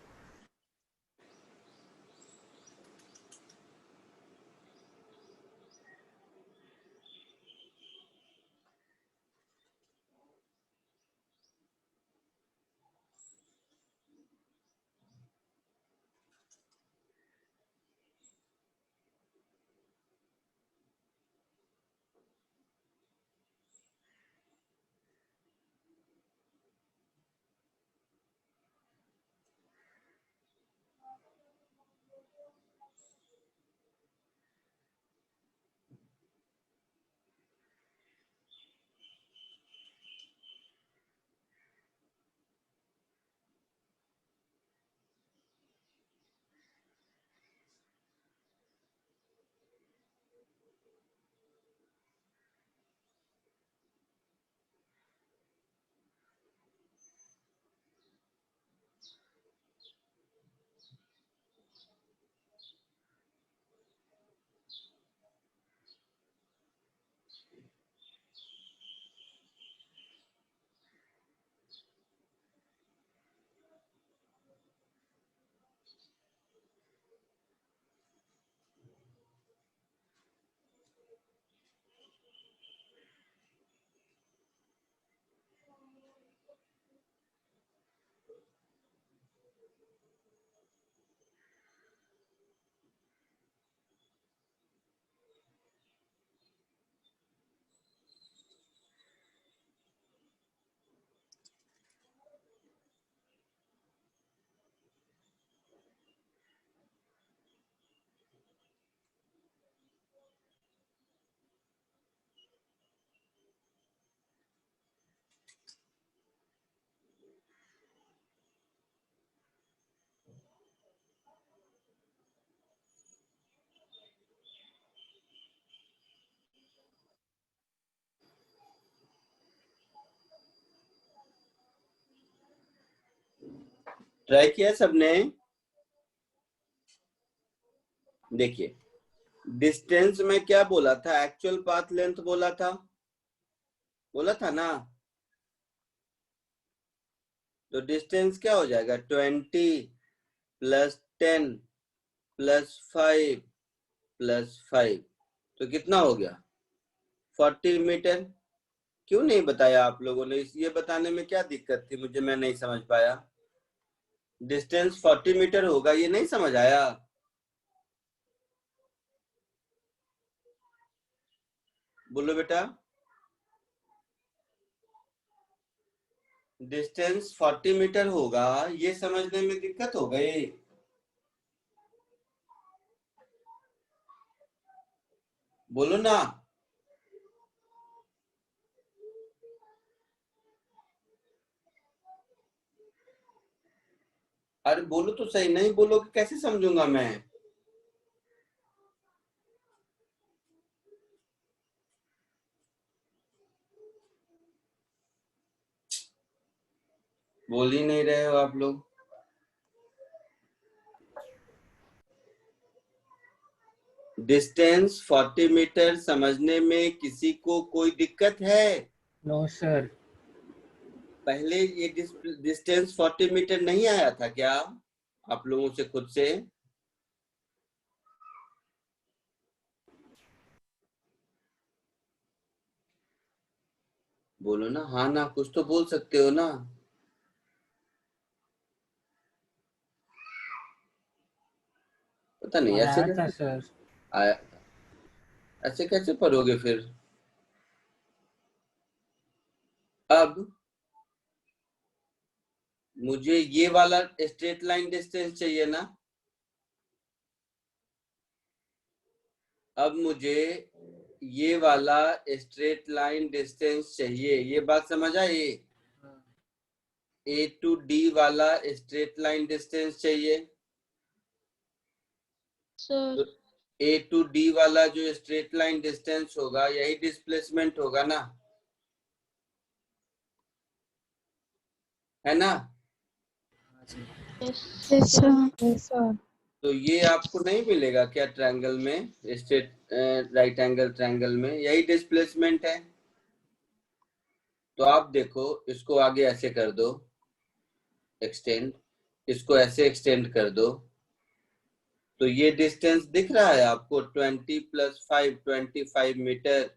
Try किया सबने? देखिए, डिस्टेंस में क्या बोला था? एक्चुअल पाथ लेंथ बोला था ना? तो डिस्टेंस क्या हो जाएगा? 20 प्लस 10 प्लस 5 प्लस 5, तो कितना हो गया? 40 मीटर। क्यों नहीं बताया आप लोगों ने? ये बताने में क्या दिक्कत थी? मुझे, मैं नहीं समझ पाया। डिस्टेंस 40 मीटर होगा, ये नहीं समझ आया? बोलो बेटा, डिस्टेंस 40 मीटर होगा, ये समझने में दिक्कत हो गई? बोलो ना। अरे बोलो तो सही, नहीं बोलोगे कैसे समझूंगा मैं? बोल ही नहीं रहे हो आप लोग। डिस्टेंस 40 मीटर समझने में किसी को कोई दिक्कत है? No, sir. पहले ये डिस्टेंस 40 मीटर नहीं आया था क्या आप लोगों से खुद से? बोलो ना, हाँ ना, कुछ तो बोल सकते हो ना। पता नहीं ऐसे आया था कैसे सर. आया, ऐसे कैसे पढ़ोगे फिर? अब मुझे ये वाला स्ट्रेट लाइन डिस्टेंस चाहिए ना? अब मुझे ये वाला स्ट्रेट लाइन डिस्टेंस चाहिए, ये बात समझ आई? ए टू डी वाला स्ट्रेट लाइन डिस्टेंस चाहिए। सर तो ए टू डी वाला जो स्ट्रेट लाइन डिस्टेंस होगा, यही डिस्प्लेसमेंट होगा ना, है ना? Yes. Yes, sir. Yes, sir. तो ये आपको नहीं मिलेगा क्या ट्रायंगल में, स्ट्रेट राइट एंगल ट्रायंगल में यही डिस्प्लेसमेंट है। तो आप देखो इसको आगे ऐसे कर दो एक्सटेंड, इसको ऐसे एक्सटेंड कर दो, तो ये डिस्टेंस दिख रहा है आपको 20 + 5 25 मीटर,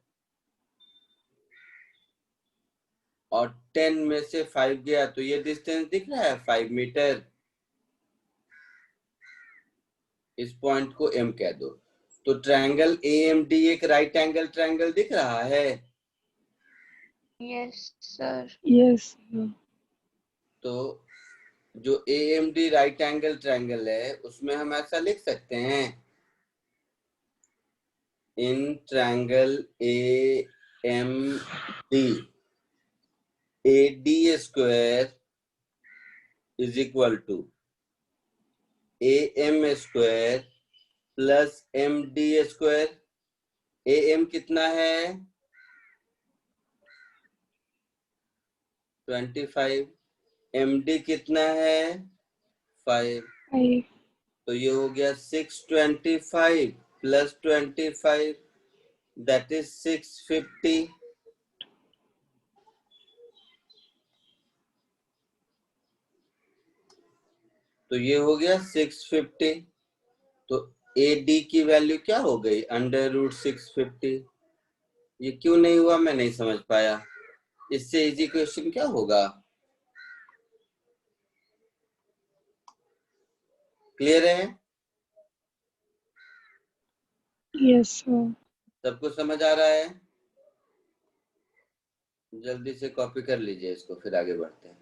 और 10 में से 5 गया तो ये डिस्टेंस दिख रहा है 5 मीटर। इस पॉइंट को M कह दो। तो ट्रायंगल AMD एक राइट एंगल ट्रायंगल दिख रहा है। Yes, sir. Yes, sir. तो जो AMD राइट एंगल ट्रायंगल है उसमें हम ऐसा लिख सकते हैं, in triangle AMD AD square is equal to AM square plus MD square. AM कितना है 25, MD कितना है 5, तो ये हो गया 625 + 25 दैट इज 650। तो ये हो गया 650। तो AD की वैल्यू क्या हो गई √650। ये क्यों नहीं हुआ मैं नहीं समझ पाया। इससे इजी क्वेश्चन क्या होगा, क्लियर है? Yes, sir. सबको समझ आ रहा है? जल्दी से कॉपी कर लीजिए इसको, फिर आगे बढ़ते हैं।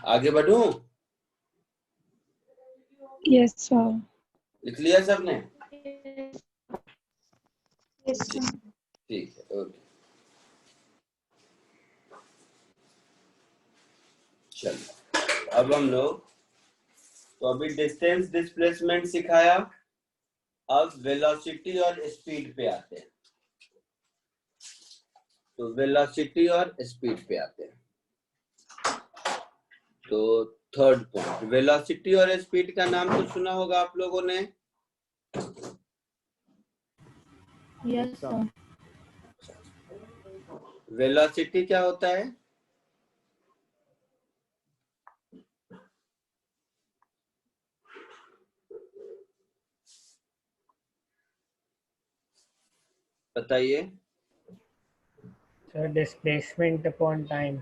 आगे बढ़ूं? Yes, sir. लिख लिया सबने? Yes. Yes, sir. ठीक है, ओके। चलो अब हम लोग, तो अभी डिस्टेंस डिस्प्लेसमेंट सिखाया, अब वेलोसिटी और स्पीड पे आते हैं। तो वेलोसिटी और स्पीड पे आते हैं। तो थर्ड पॉइंट, वेलोसिटी और स्पीड का नाम तो सुना होगा आप लोगों ने। Yes, sir. वेलोसिटी क्या होता है? बताइए। Sir displacement upon time.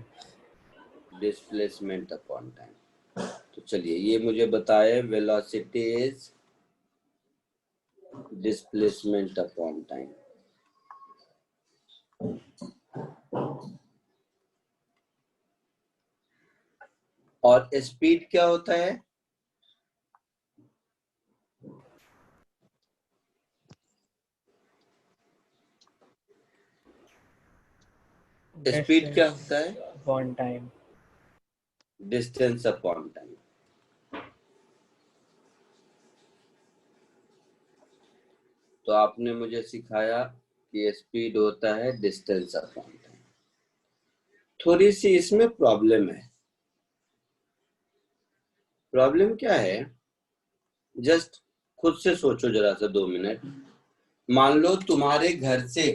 Displacement upon time. तो चलिए ये मुझे बताए, velocity is displacement upon time. और स्पीड क्या होता है? स्पीड क्या होता है? Upon time. Distance upon time. तो आपने मुझे सिखाया कि स्पीड होता है डिस्टेंस अपॉन टाइम। थोड़ी सी इसमें प्रॉब्लम है। प्रॉब्लम क्या है? जस्ट खुद से सोचो जरा सा 2 मिनट। मान लो तुम्हारे घर से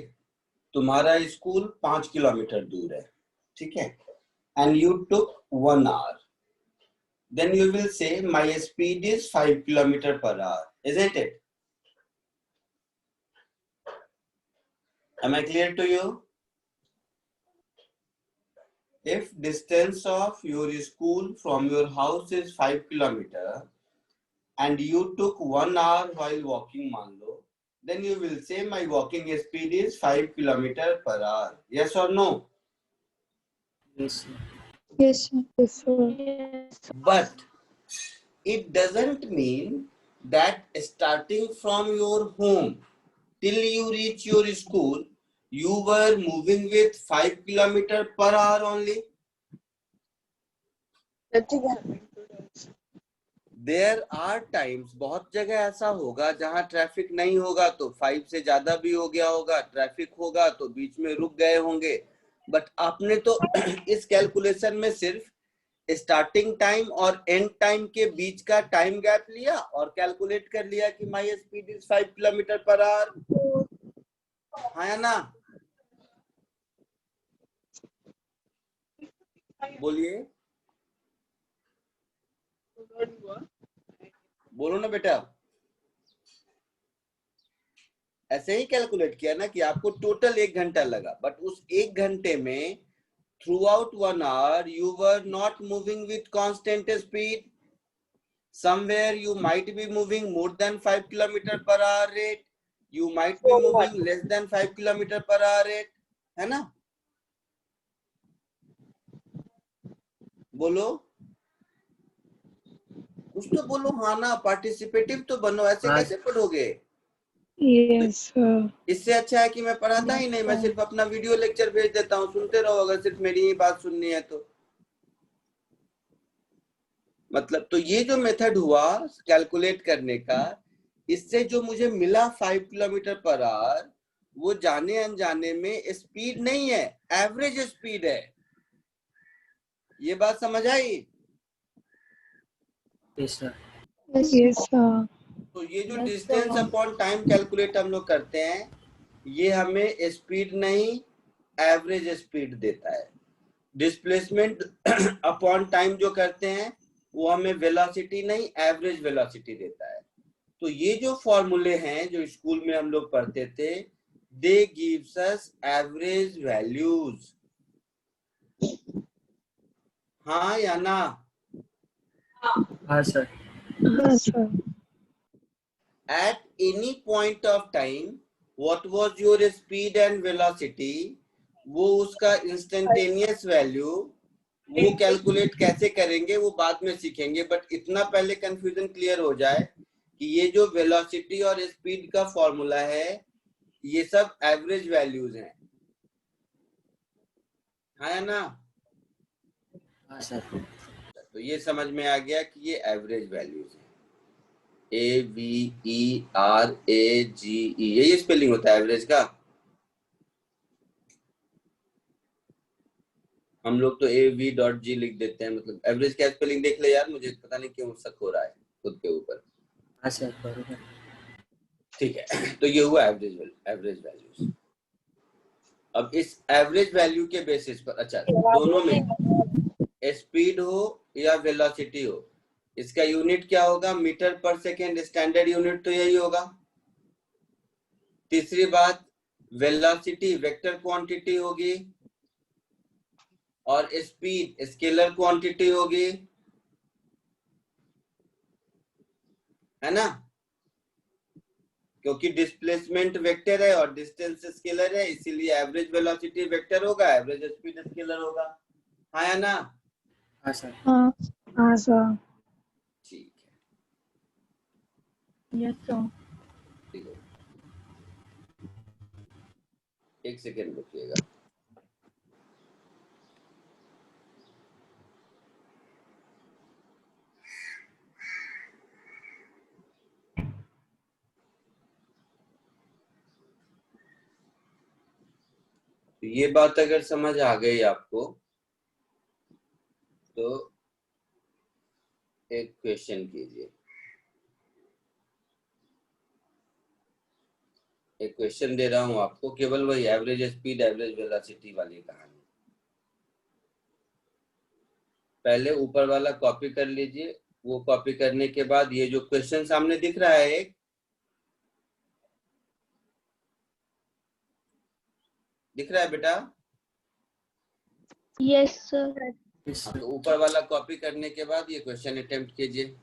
तुम्हारा स्कूल 5 किलोमीटर दूर है, ठीक है, and you took 1 hour, then you will say my speed is 5 kilometer per hour, isn't it? Am I clear to you? If distance of your school from your house is 5 kilometer and you took 1 hour while walking, मान लो, then you will say my walking speed is 5 kilometer per hour. Yes or no? Yes, sir. Yes, sir. Yes, sir. But it doesn't mean that starting from your home till you reach your school, you were moving with 5 kilometer per hour only. There are times, बहुत जगह ऐसा होगा जहां traffic नहीं होगा तो 5 से ज्यादा भी हो गया होगा, ट्रैफिक होगा तो बीच में रुक गए होंगे। बट आपने तो इस कैलकुलेशन में सिर्फ स्टार्टिंग टाइम और एंड टाइम के बीच का टाइम गैप लिया और कैलकुलेट कर लिया कि my speed is 5 kilometre per our. हाँ या ना? बोलिए, बोलो ना बेटा। ऐसे ही कैलकुलेट किया ना कि आपको टोटल 1 घंटा लगा, बट उस 1 घंटे में throughout 1 hour you were not moving with constant speed. Somewhere you might be moving more than 5 kilometer per hour rate, you might be moving less than 5 kilometer per hour rate, है ना? बोलो, कुछ तो बोलो। हाँ ना, पार्टिसिपेटिव तो बनो, ऐसे कैसे पढ़ोगे? Yes, sir. इससे अच्छा है कि मैं पढ़ाता ही नहीं, मैं सिर्फ अपना वीडियो लेक्चर भेज देता हूँ, सुनते रहो अगर सिर्फ मेरी ही बात सुननी है तो। मतलब तो ये जो मेथड हुआ कैलकुलेट करने का, इससे जो मुझे मिला 5 किलोमीटर पर आवर, वो जाने अनजाने में स्पीड नहीं है, एवरेज स्पीड है। ये बात समझ आई? Yes, sir. Yes, sir. तो ये जो डिस्टेंस अपॉन टाइम कैलकुलेट हम लोग करते हैं, ये हमें स्पीड नहीं एवरेज स्पीड देता है। डिस्प्लेसमेंट अपॉन टाइम जो करते हैं वो हमें वेलोसिटी नहीं एवरेज वेलोसिटी देता है। तो ये जो फॉर्मूले हैं जो स्कूल में हम लोग पढ़ते थे, दे गिव्स अस एवरेज वैल्यूज। हाँ या ना? हाँ sir. Yes, sir. At any point of time, what was your speed and velocity? वो उसका इंस्टेंटेनियस वैल्यू वो कैलकुलेट कैसे करेंगे वो बाद में सीखेंगे, बट इतना पहले कंफ्यूजन क्लियर हो जाए कि ये जो वेलोसिटी और स्पीड का फॉर्मूला है ये सब एवरेज वैल्यूज हैं। हाँ ना? हाँ सर। तो ये समझ में आ गया कि ये एवरेज वैल्यूज हैं। AVERAGE, यही स्पेलिंग होता है एवरेज का। हम लोग तो AV.G लिख देते हैं, मतलब एवरेज का स्पेलिंग देख ले यार, मुझे पता नहीं क्यों शक हो रहा है खुद के ऊपर। हाँ सर बरोबर। ठीक है, तो ये हुआ एवरेज वैल्यूज। अब इस एवरेज वैल्यू के बेसिस पर, अच्छा दोनों में स्पीड हो या वेलोसिटी हो, इसका यूनिट क्या होगा? मीटर पर सेकेंड, स्टैंडर्ड यूनिट तो यही होगा। तीसरी बात, वेलोसिटी वेक्टर क्वांटिटी होगी और स्पीड स्केलर क्वांटिटी होगी, है ना, क्योंकि डिस्प्लेसमेंट वेक्टर है और डिस्टेंस स्केलर है, इसीलिए एवरेज वेलोसिटी वेक्टर होगा, एवरेज स्पीड स्केलर होगा। हाँ या ना? हाँ सर। हाँ सर। ठीक यस सर। है, एक सेकेंड रुकिएगा। तो ये बात अगर समझ आ गई आपको तो एक क्वेश्चन कीजिए, एक क्वेश्चन दे रहा हूं आपको, केवल वही एवरेज स्पीड एवरेज वेलोसिटी वाली कहानी। पहले ऊपर वाला कॉपी कर लीजिए, वो कॉपी करने के बाद ये जो क्वेश्चन सामने दिख रहा है एक, दिख रहा है बेटा? Yes sir. तो ऊपर वाला कॉपी करने के बाद ये क्वेश्चन अटेम्प्ट कीजिए।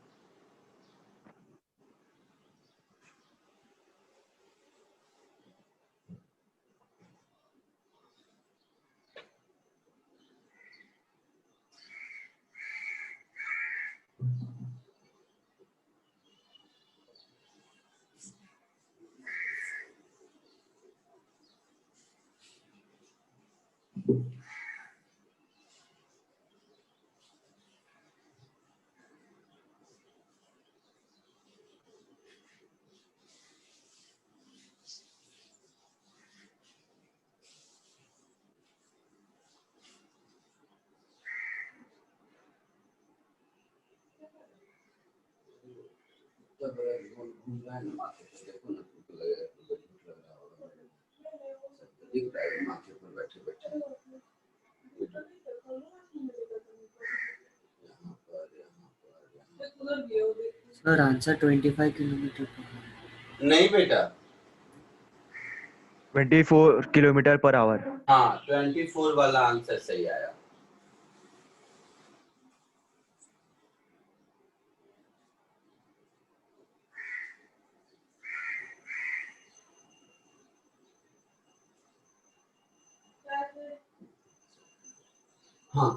सर आंसर 25 किलोमीटर नहीं बेटा, 24 किलोमीटर पर आवर। हाँ 24 वाला आंसर सही आया। हाँ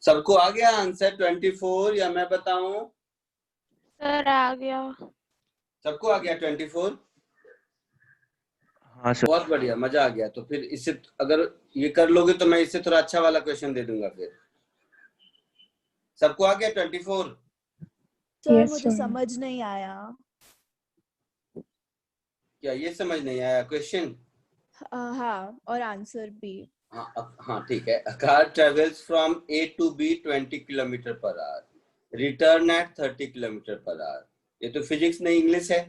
सबको आ गया आंसर 24 या मैं बताऊं? सर आ गया। सबको आ गया 24? हाँ सर। बहुत बढ़िया, मजा आ गया। तो फिर इससे अगर ये कर लोगे तो मैं इससे थोड़ा अच्छा वाला क्वेश्चन दे दूंगा फिर। सबको आ गया 24? सर Yes, मुझे sir. समझ नहीं आया। क्या ये समझ नहीं आया क्वेश्चन? हाँ, और आंसर भी। हाँ ठीक है। A car travels from A to B 20 kilometre per hour, return at 30 kilometre per hour. ये तो फिजिक्स नहीं इंग्लिश है।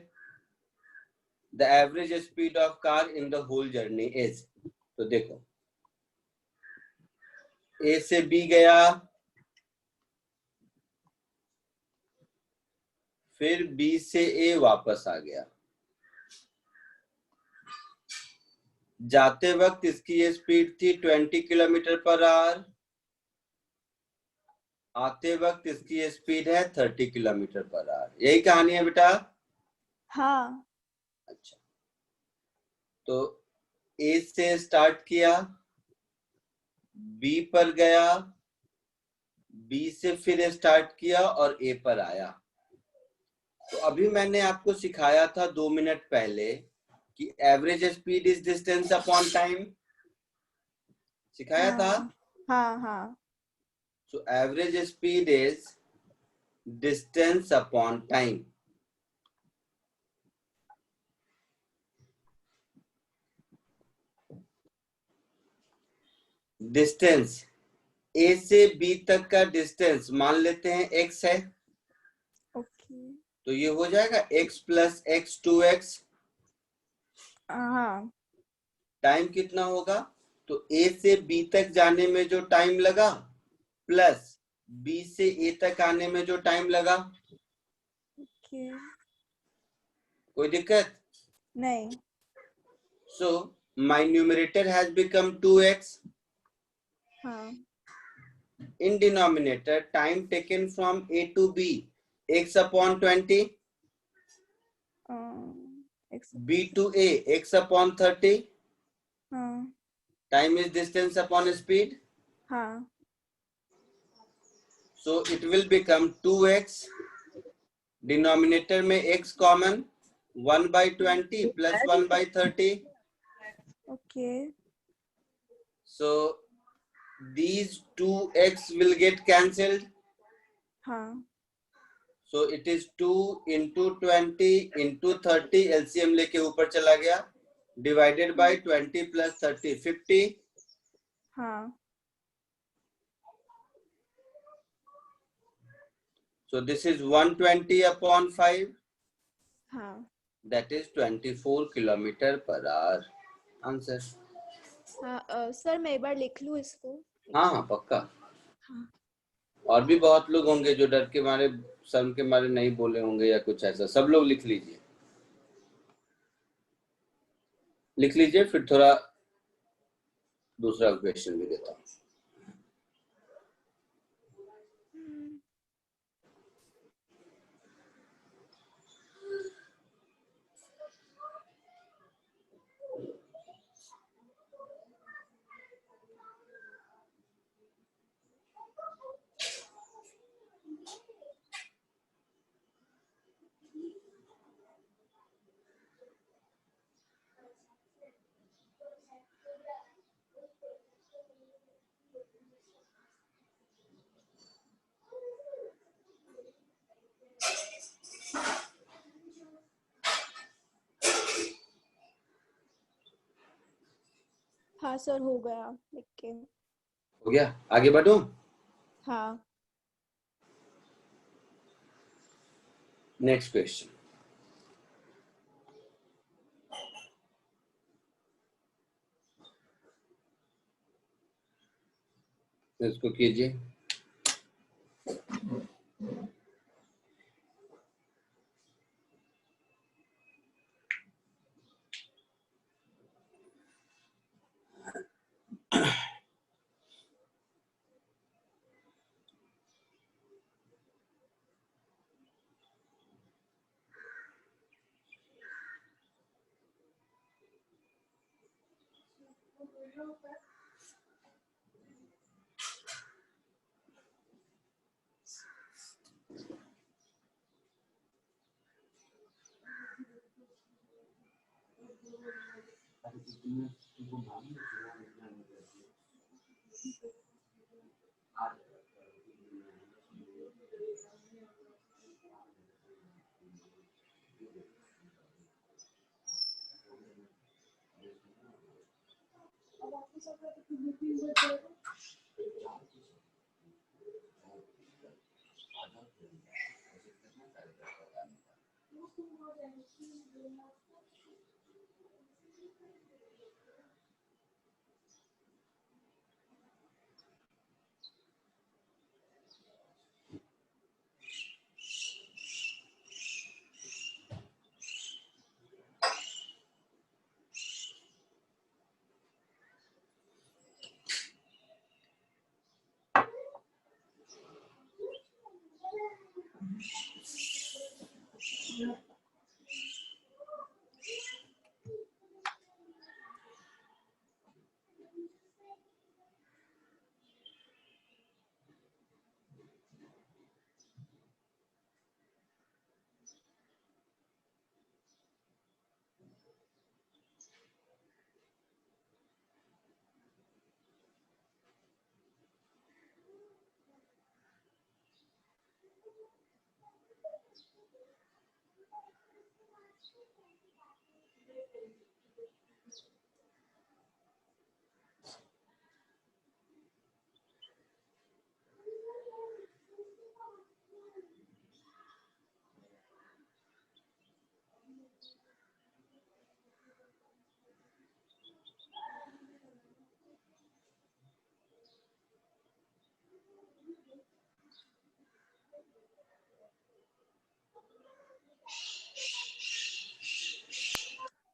The average speed of car in the whole journey is. तो देखो, ए से बी गया, फिर बी से ए वापस आ गया। जाते वक्त इसकी ये स्पीड थी 20 किलोमीटर पर आवर, आते वक्त इसकी ये स्पीड है 30 किलोमीटर पर आवर। यही कहानी है बेटा? हाँ। अच्छा, तो ए से स्टार्ट किया, बी पर गया, बी से फिर स्टार्ट किया और ए पर आया। तो अभी मैंने आपको सिखाया था 2 मिनट पहले कि average speed is distance upon time. सिखाया था? हाँ हाँ। So average speed is distance upon time. Distance A से बी तक का डिस्टेंस मान लेते हैं x है, ओके। तो ये हो जाएगा x प्लस एक्स 2x। हाँ। टाइम कितना होगा? तो ए से बी तक जाने में जो टाइम लगा प्लस बी से ए तक आने में जो टाइम लगा। ओके। कोई दिक्कत? नहीं। So my numerator has become 2x। हाँ। In denominator, time taken from A to B, x upon 20, B to A, x upon 30. हाँ Time is distance upon speed. हाँ। So it will become 2x. Denominator में x common, 1 by 20 plus 1 by 30. Okay. So these 2x will get cancelled. हाँ। So it is 2 into 20 into 30, LCM लेके ऊपर चला गया, divided by 20 plus 30, 50. हाँ। So this is 120 upon 5. हाँ। That is 24 kilometer per hour. Answer. हाँ sir मैं एक बार लिख लूँ इसको? हाँ हाँ पक्का। हाँ। और भी बहुत लोग होंगे जो डर के मारे, शर्म के मारे नहीं बोले होंगे या कुछ ऐसा। सब लोग लिख लीजिए, लिख लीजिए, फिर थोड़ा दूसरा क्वेश्चन भी देता हूँ। हाँ सर हो गया लिख के। हो गया, आगे बढ़ूं? हाँ। Next question. इसको कीजिए।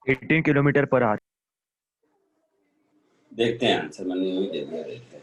18 किलोमीटर पर आवर। देखते हैं आंसर, मैंने यही दे दिया, देखते हैं।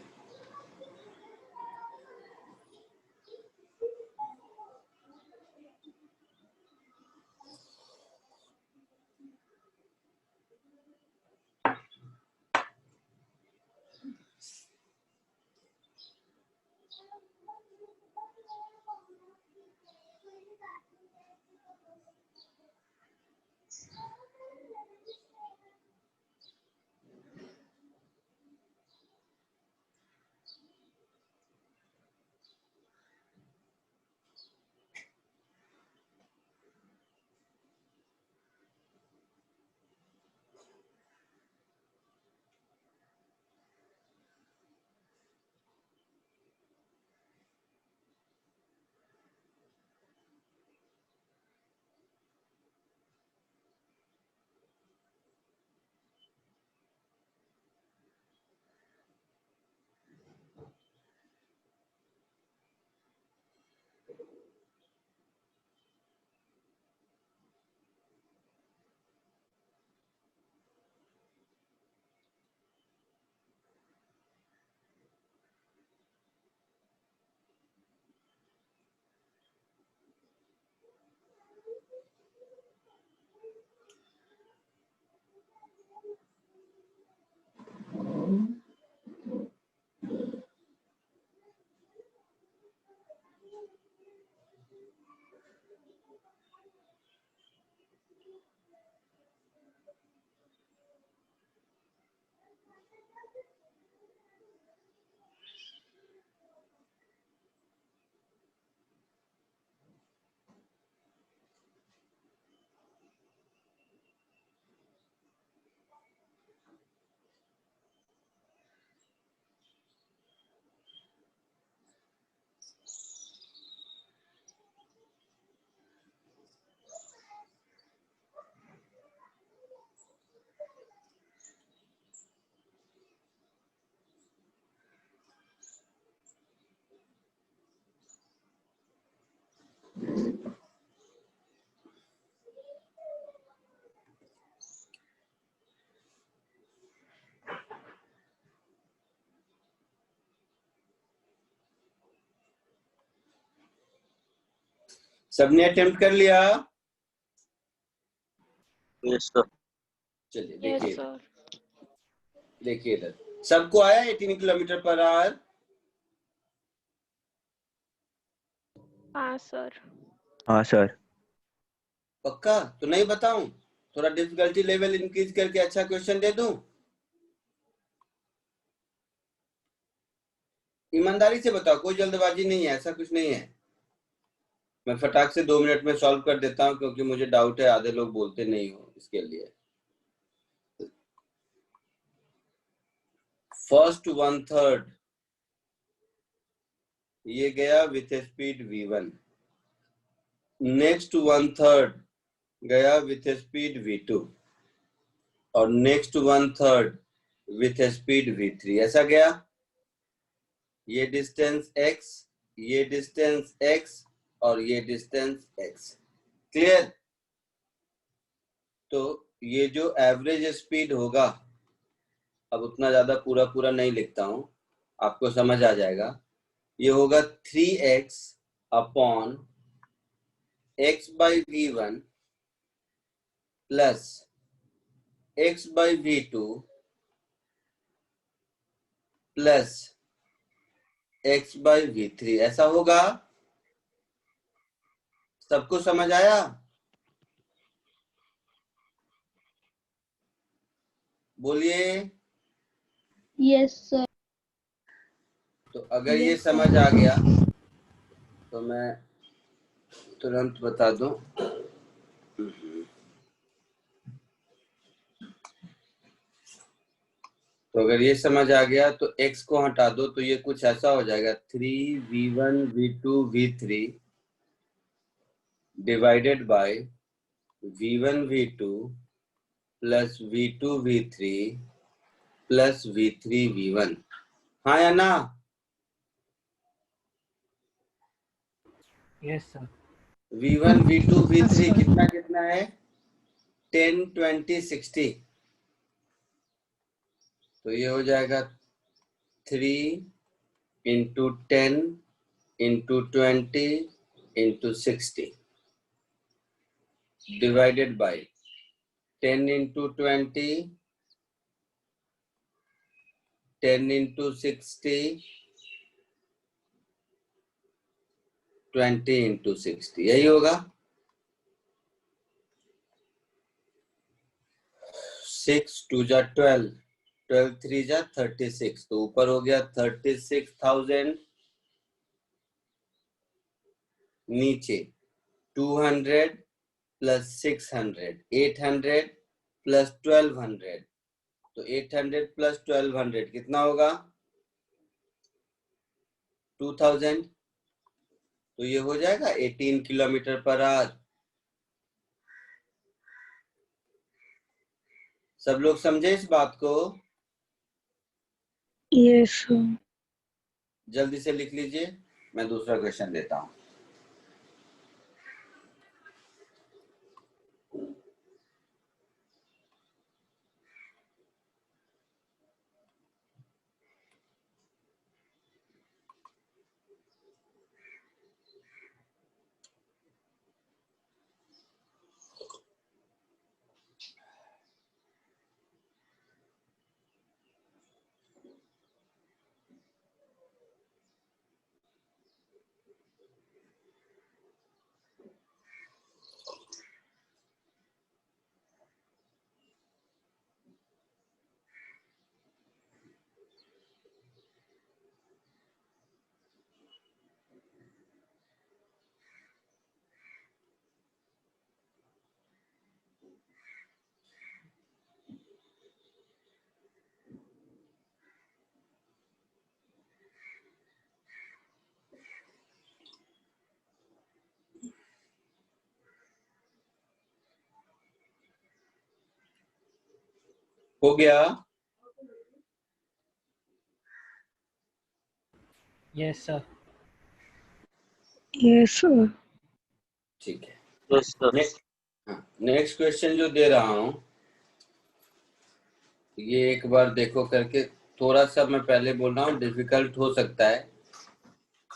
सबने अटेम्प्ट कर लिया? Yes sir. चलिए Yes, देखिए, sir. देखिए इधर सबको आया 18 किलोमीटर पर आवर? हाँ सर। हाँ सर। पक्का? तो नहीं बताऊं? थोड़ा डिफिकल्टी लेवल इंक्रीज करके अच्छा क्वेश्चन दे दूं? ईमानदारी से बताओ, कोई जल्दबाजी नहीं है, ऐसा कुछ नहीं है। मैं फटाक से 2 मिनट में सॉल्व कर देता हूं, क्योंकि मुझे डाउट है आधे लोग बोलते नहीं हो, इसके लिए। फर्स्ट 1/3 ये गया विथ स्पीड v1, नेक्स्ट 1/3 गया विथ स्पीड v2 और नेक्स्ट 1/3 विथ स्पीड v3। ऐसा गया। ये डिस्टेंस x, ये डिस्टेंस x और ये डिस्टेंस x। क्लियर? तो ये जो एवरेज स्पीड होगा, अब उतना ज्यादा पूरा पूरा नहीं लिखता हूं, आपको समझ आ जाएगा। ये होगा 3x upon x by v1 plus x by v2 plus x by v3। ऐसा होगा। सबको समझ आया? बोलिए। Yes sir. तो अगर ये समझ आ गया तो मैं तुरंत बता दूं। तो अगर ये समझ आ गया तो x को हटा दो, तो ये कुछ ऐसा हो जाएगा 3v1 v2 v3 divided by v1 v2 plus v2 v3 plus v3 v1। हाँ या ना? Yes sir. v1 v2 v3 कितना कितना है? 10 20 60। तो ये हो जाएगा 3 into 10 into 20 into 60 divided by 10 into 20 10 into 60 20 into 60। यही होगा। 6 2 जा 12, 12 3 जा 36। तो ऊपर हो गया 36,000, नीचे 200 प्लस 600 800 प्लस 1200। तो 800 प्लस 1200 कितना होगा? 2000। तो ये हो जाएगा 18 किलोमीटर पर आवर। सब लोग समझे इस बात को? Yes, sir. जल्दी से लिख लीजिए, मैं दूसरा क्वेश्चन देता हूं। हो गया? Yes sir. Yes, sir. ठीक है। नेक्स्ट क्वेश्चन जो दे रहा हूं, ये एक बार देखो करके। थोड़ा सा मैं पहले बोल रहा हूँ, डिफिकल्ट हो सकता है।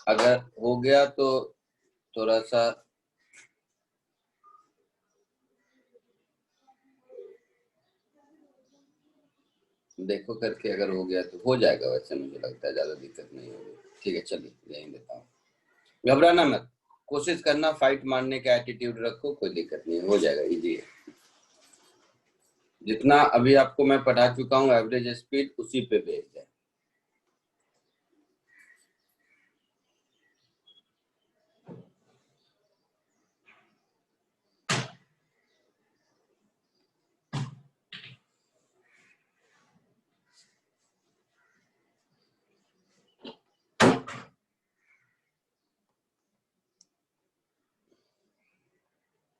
अगर हो गया तो थोड़ा सा देखो करके, अगर हो गया तो हो जाएगा, वैसे मुझे लगता है ज्यादा दिक्कत नहीं होगी। ठीक है, चलिए यहीं देता हूँ। घबराना मत, कोशिश करना, फाइट मारने का एटीट्यूड रखो, कोई दिक्कत नहीं है, हो जाएगा, इजी है। जितना अभी आपको मैं पढ़ा चुका हूँ एवरेज स्पीड, उसी पे बेस्ड है।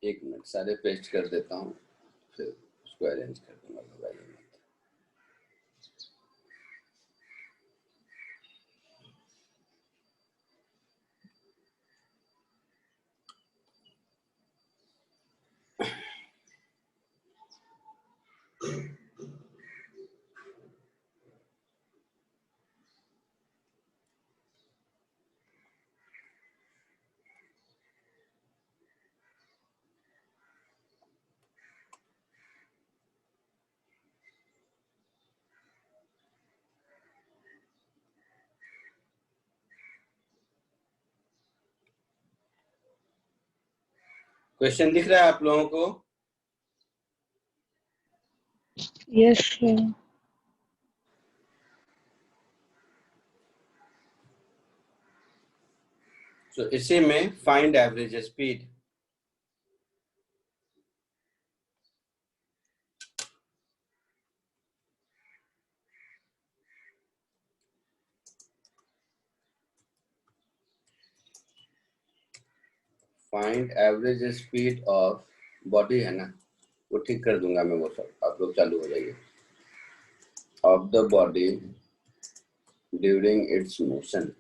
एक मिनट, सारे पेस्ट कर देता हूँ, फिर उसको अरेंज कर दूंगा। घबराइए मत। क्वेश्चन दिख रहा है आप लोगों को? Yes, sir. तो इसी में find average speed, find average speed of body है ना, वो ठीक कर दूंगा मैं, वो सब आप लोग चालू हो जाइए। Of the body during its motion.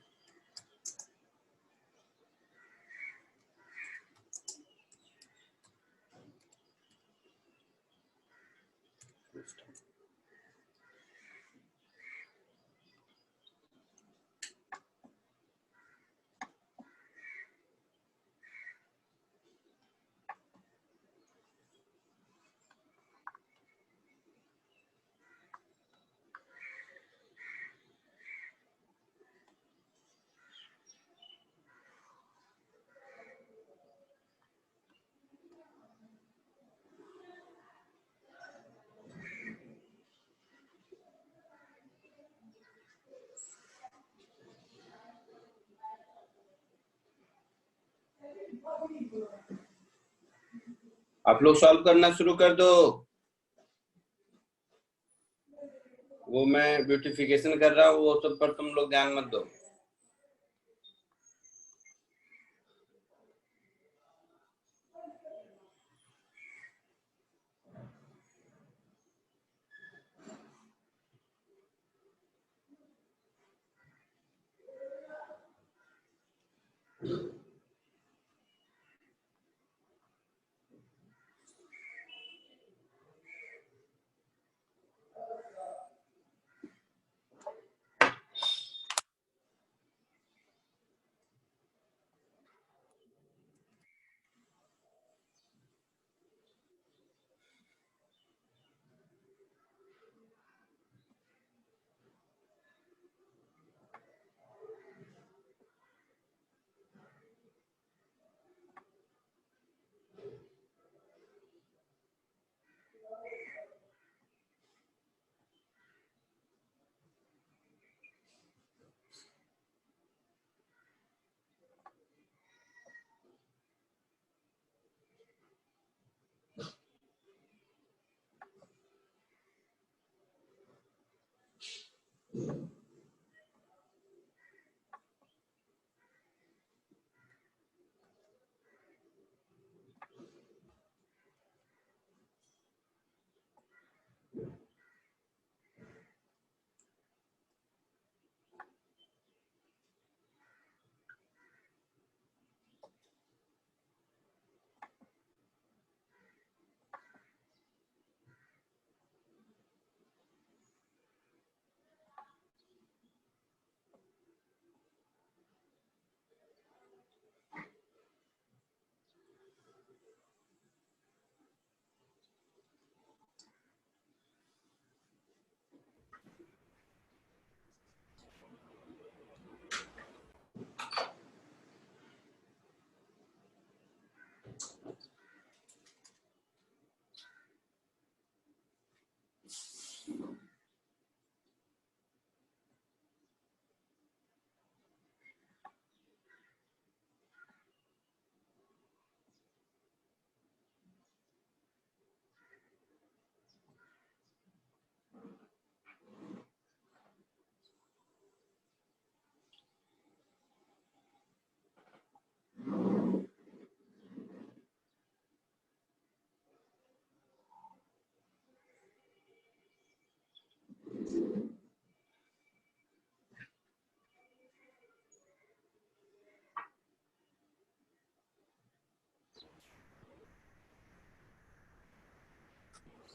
आप लोग सॉल्व करना शुरू कर दो। वो मैं ब्यूटिफिकेशन कर रहा हूँ, वो सब पर तुम लोग ध्यान मत दो।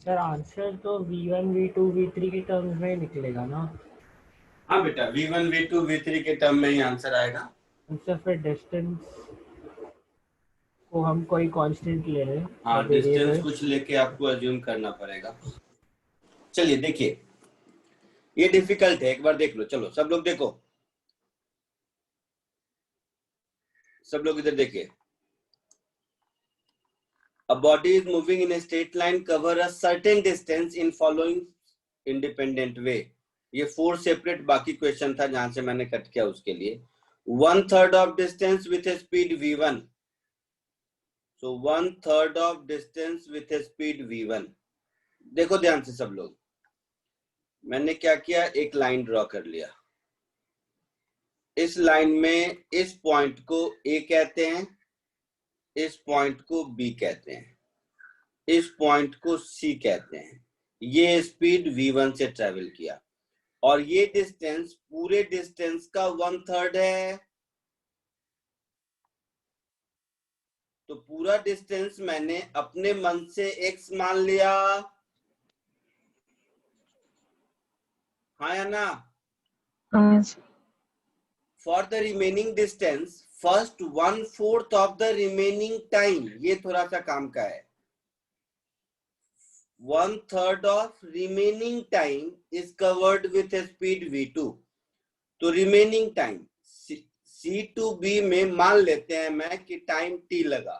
सर आंसर तो V1 V2 V3 के टर्म्स में निकलेगा ना? हाँ बेटा, V1 V2 V3 के टर्म में ही आंसर आएगा। सर फिर डिस्टेंस को हम कोई कांस्टेंट ले रहे हैं। हाँ, डिस्टेंस कुछ लेके आपको अज्यूम करना पड़ेगा। चलिए देखिए, ये डिफिकल्ट है, एक बार देख लो। चलो सब लोग देखो, सब लोग इधर देखिए। A body is moving in a straight line cover a certain distance in following independent way. ये 4 सेपरेट बाकी क्वेश्चन था जहां से मैंने कट किया उसके लिए। 1/3 of distance with a speed v1. So 1/3 of distance with a speed v1. देखो ध्यान से सब लोग, मैंने क्या किया, एक लाइन ड्रॉ कर लिया। इस लाइन में इस पॉइंट को A कहते हैं, इस पॉइंट को B कहते हैं, इस पॉइंट को C कहते हैं। ये स्पीड v1 से ट्रेवल किया और ये डिस्टेंस पूरे डिस्टेंस का 1/3 है। तो पूरा डिस्टेंस मैंने अपने मन से x मान लिया, हाँ या ना? For the remaining distance, first 1/4 of the remaining time, ये थोड़ा सा काम का है। 1/3 of remaining time is covered with a speed v2. तो remaining time C to B में मान लेते हैं मैं कि टाइम t लगा।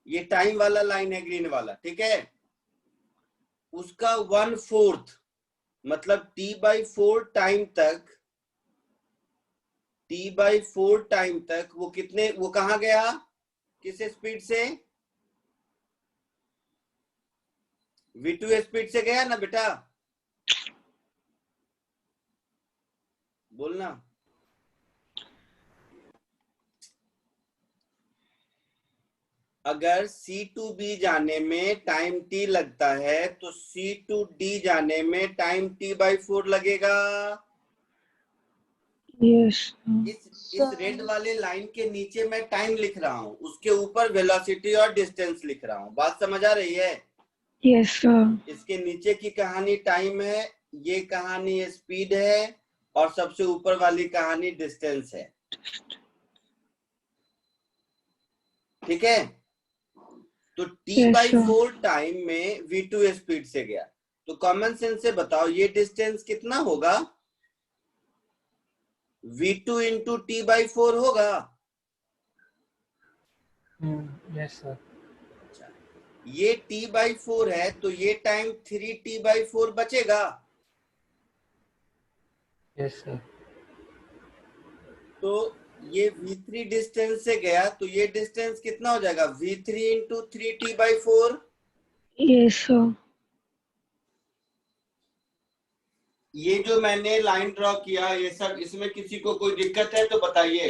ये टाइम वाला लाइन है, ग्रीन वाला, ठीक है। उसका 1/4 मतलब t/4 टाइम तक, t/4 टाइम तक वो कितने, वो कहां गया, किस स्पीड से? v2 स्पीड से गया ना बेटा, बोलना। अगर C to B जाने में टाइम t लगता है तो C to D जाने में टाइम t/4 लगेगा। Yes. इस रेड वाले लाइन के नीचे मैं टाइम लिख रहा हूँ, उसके ऊपर वेलोसिटी और डिस्टेंस लिख रहा हूँ। बात समझ आ रही है? Yes, sir. इसके नीचे की कहानी टाइम है, ये कहानी स्पीड है, और सबसे ऊपर वाली कहानी डिस्टेंस है। ठीक है? तो t/4 टाइम में v2 स्पीड से गया, तो कॉमन सेंस से बताओ ये डिस्टेंस कितना होगा? v2 इंटू t/4 होगा। Yes sir. ये t/4 है तो ये टाइम 3t/4 बचेगा। Yes sir. तो ये v3 डिस्टेंस से गया तो ये डिस्टेंस कितना हो जाएगा? v3 into 3t/4। Yes, sir. ये जो मैंने लाइन ड्रॉ किया, ये सब, इसमें किसी को कोई दिक्कत है तो बताइए।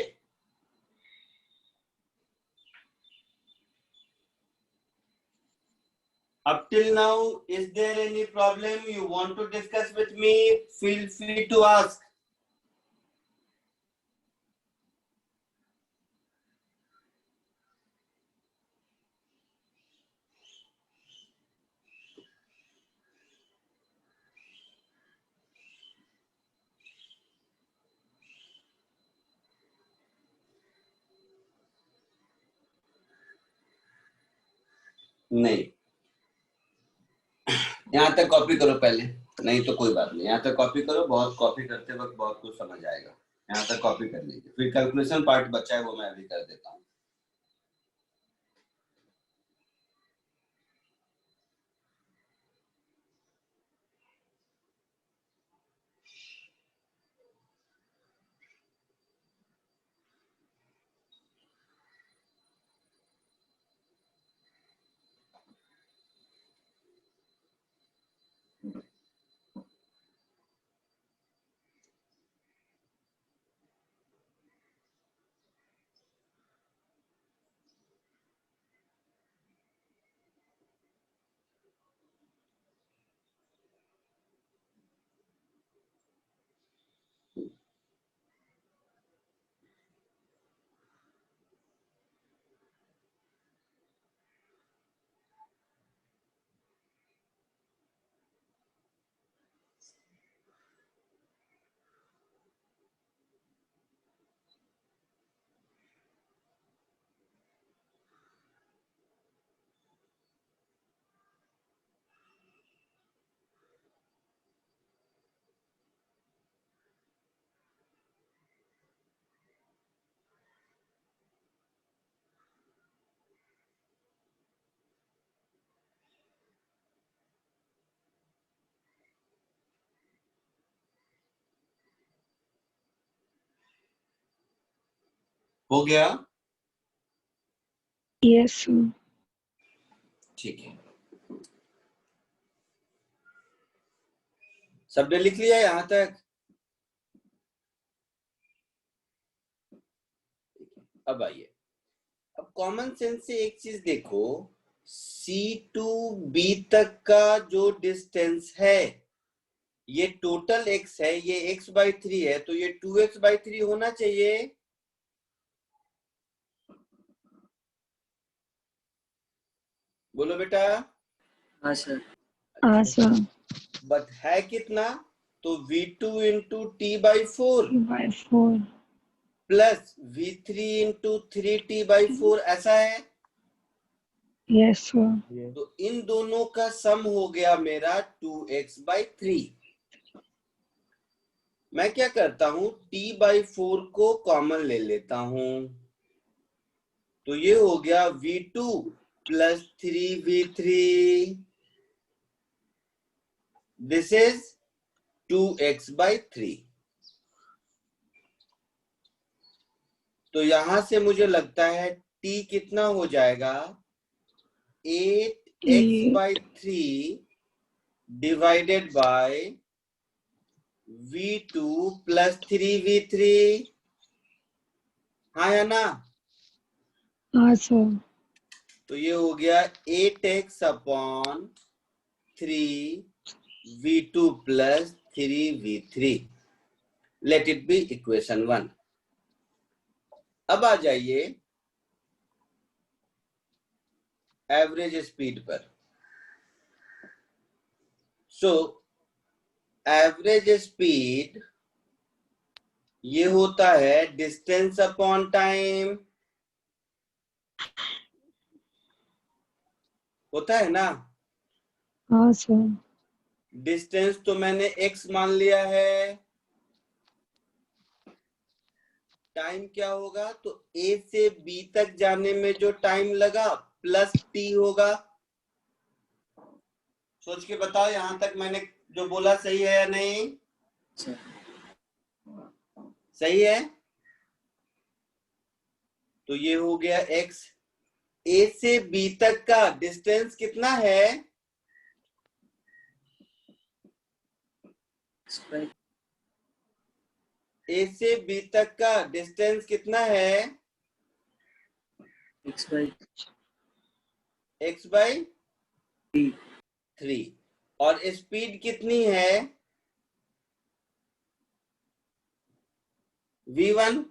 Up till now, is there any problem you want to discuss with me? Feel free to ask. नहीं, यहाँ तक कॉपी करो पहले, नहीं तो कोई बात नहीं, यहाँ तक कॉपी करो। बहुत कॉपी करते वक्त बहुत कुछ समझ आएगा, यहाँ तक कॉपी कर लीजिए। फिर कैलकुलेशन पार्ट बचा है वो मैं अभी कर देता हूँ। हो गया? Yes, sir. ठीक है, सबने लिख लिया यहां तक? अब आइए, अब कॉमन सेंस से एक चीज देखो, C टू B तक का जो डिस्टेंस है ये टोटल x है, ये x/3 है, तो ये 2x/3 होना चाहिए। बोलो बेटा। हाँ सर। हाँ सर। बट है कितना? तो V2 into T/4 By 4. Plus V3 into 3T/4 ऐसा है। Yes, sir. Yes. तो इन दोनों का सम हो गया मेरा 2x/3। मैं क्या करता हूं, T/4 को कॉमन ले लेता हूं, तो ये हो गया V2 plus 3V3, this is 2x/3। तो यहां से मुझे लगता है T कितना हो जाएगा, 8x/3 divided by V2 plus 3V3। हाँ या ना? हाँ सर। तो ये हो गया 8x/3 V2 plus 3V3। Let it be equation 1। अब आ जाइए एवरेज स्पीड पर। सो एवरेज स्पीड ये होता है डिस्टेंस अपॉन टाइम, होता है ना? हाँ सर। डिस्टेंस तो मैंने x मान लिया है, टाइम क्या होगा, तो A से B तक जाने में जो टाइम लगा प्लस t होगा। सोच के बताओ यहां तक मैंने जो बोला सही है या नहीं? सही है। तो ये हो गया x। A से B तक का डिस्टेंस कितना है? A से B तक का डिस्टेंस कितना है? x/3। और स्पीड कितनी है? v1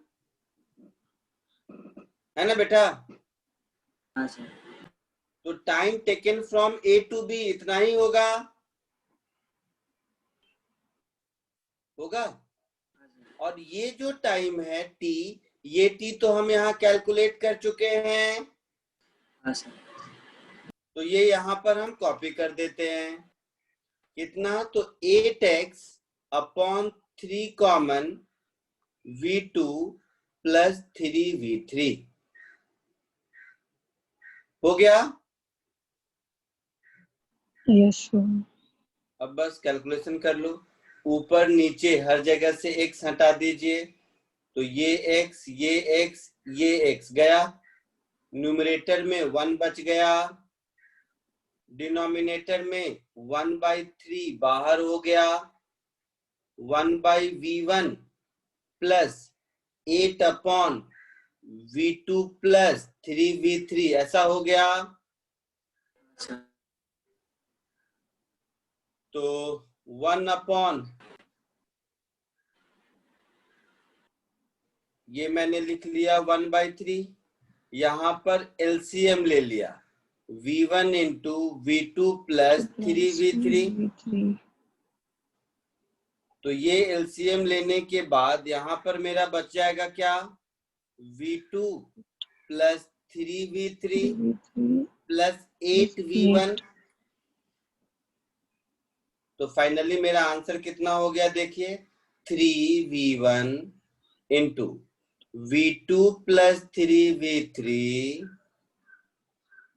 है ना बेटा? हाँ सर। तो time taken from A to B इतना ही होगा, होगा। और ये जो टाइम है t, ये t तो हम यहाँ कैलकुलेट कर चुके हैं। हाँ सर। तो ये यहाँ पर हम कॉपी कर देते हैं। कितना? तो 8x/3 common V2 plus 3V3 हो गया। Yes, sir. अब बस कैलकुलेशन कर लो, ऊपर नीचे हर जगह से x हटा दीजिए, तो ये x, ये x, ये x गया, न्यूमरेटर में 1 बच गया, डिनोमिनेटर में 1/3 बाहर हो गया, 1/V1 plus 8/V2 plus 3V3 ऐसा हो गया। तो 1/ ये मैंने लिख लिया 1/3, यहां पर एलसीएम ले लिया, V1 into V2 plus 3V3। तो ये एलसीएम लेने के बाद यहां पर मेरा बच जाएगा क्या, V2 plus 3V3 plus 8V1। तो फाइनली मेरा आंसर कितना हो गया, देखिए 3V1 into V2 plus 3V3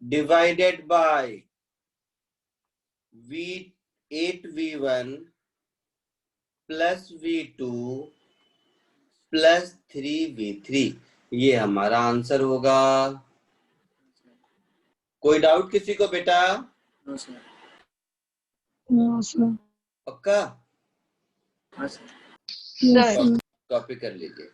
divided by 8V1 plus V2 plus 3V3। ये हमारा आंसर होगा। कोई डाउट किसी को बेटा? No, sir. पक्का? Yes, sir. कॉपी कर लीजिए।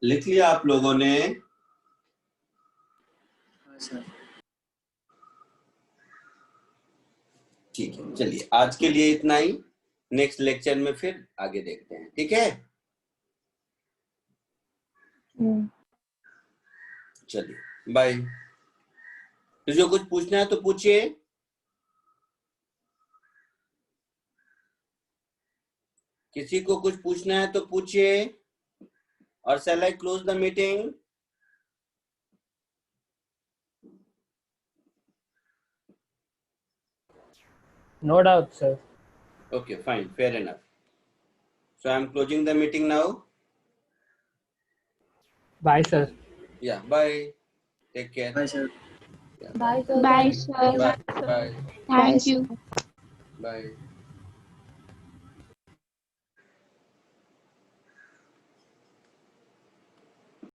लिख लिया आप लोगों ने? ठीक है, चलिए आज के लिए इतना ही। नेक्स्ट लेक्चर में फिर आगे देखते हैं, ठीक है? चलिए बाय। किसी को कुछ पूछना है तो पूछिए। किसी को कुछ पूछना है तो पूछिए। और shall I close the meeting? No doubt, sir. Okay, fine, fair enough. So I am closing the meeting now. Bye, sir. Yeah, bye. Take care. Bye, sir. Yeah, Bye, sir. bye. Bye. Thank you. Bye.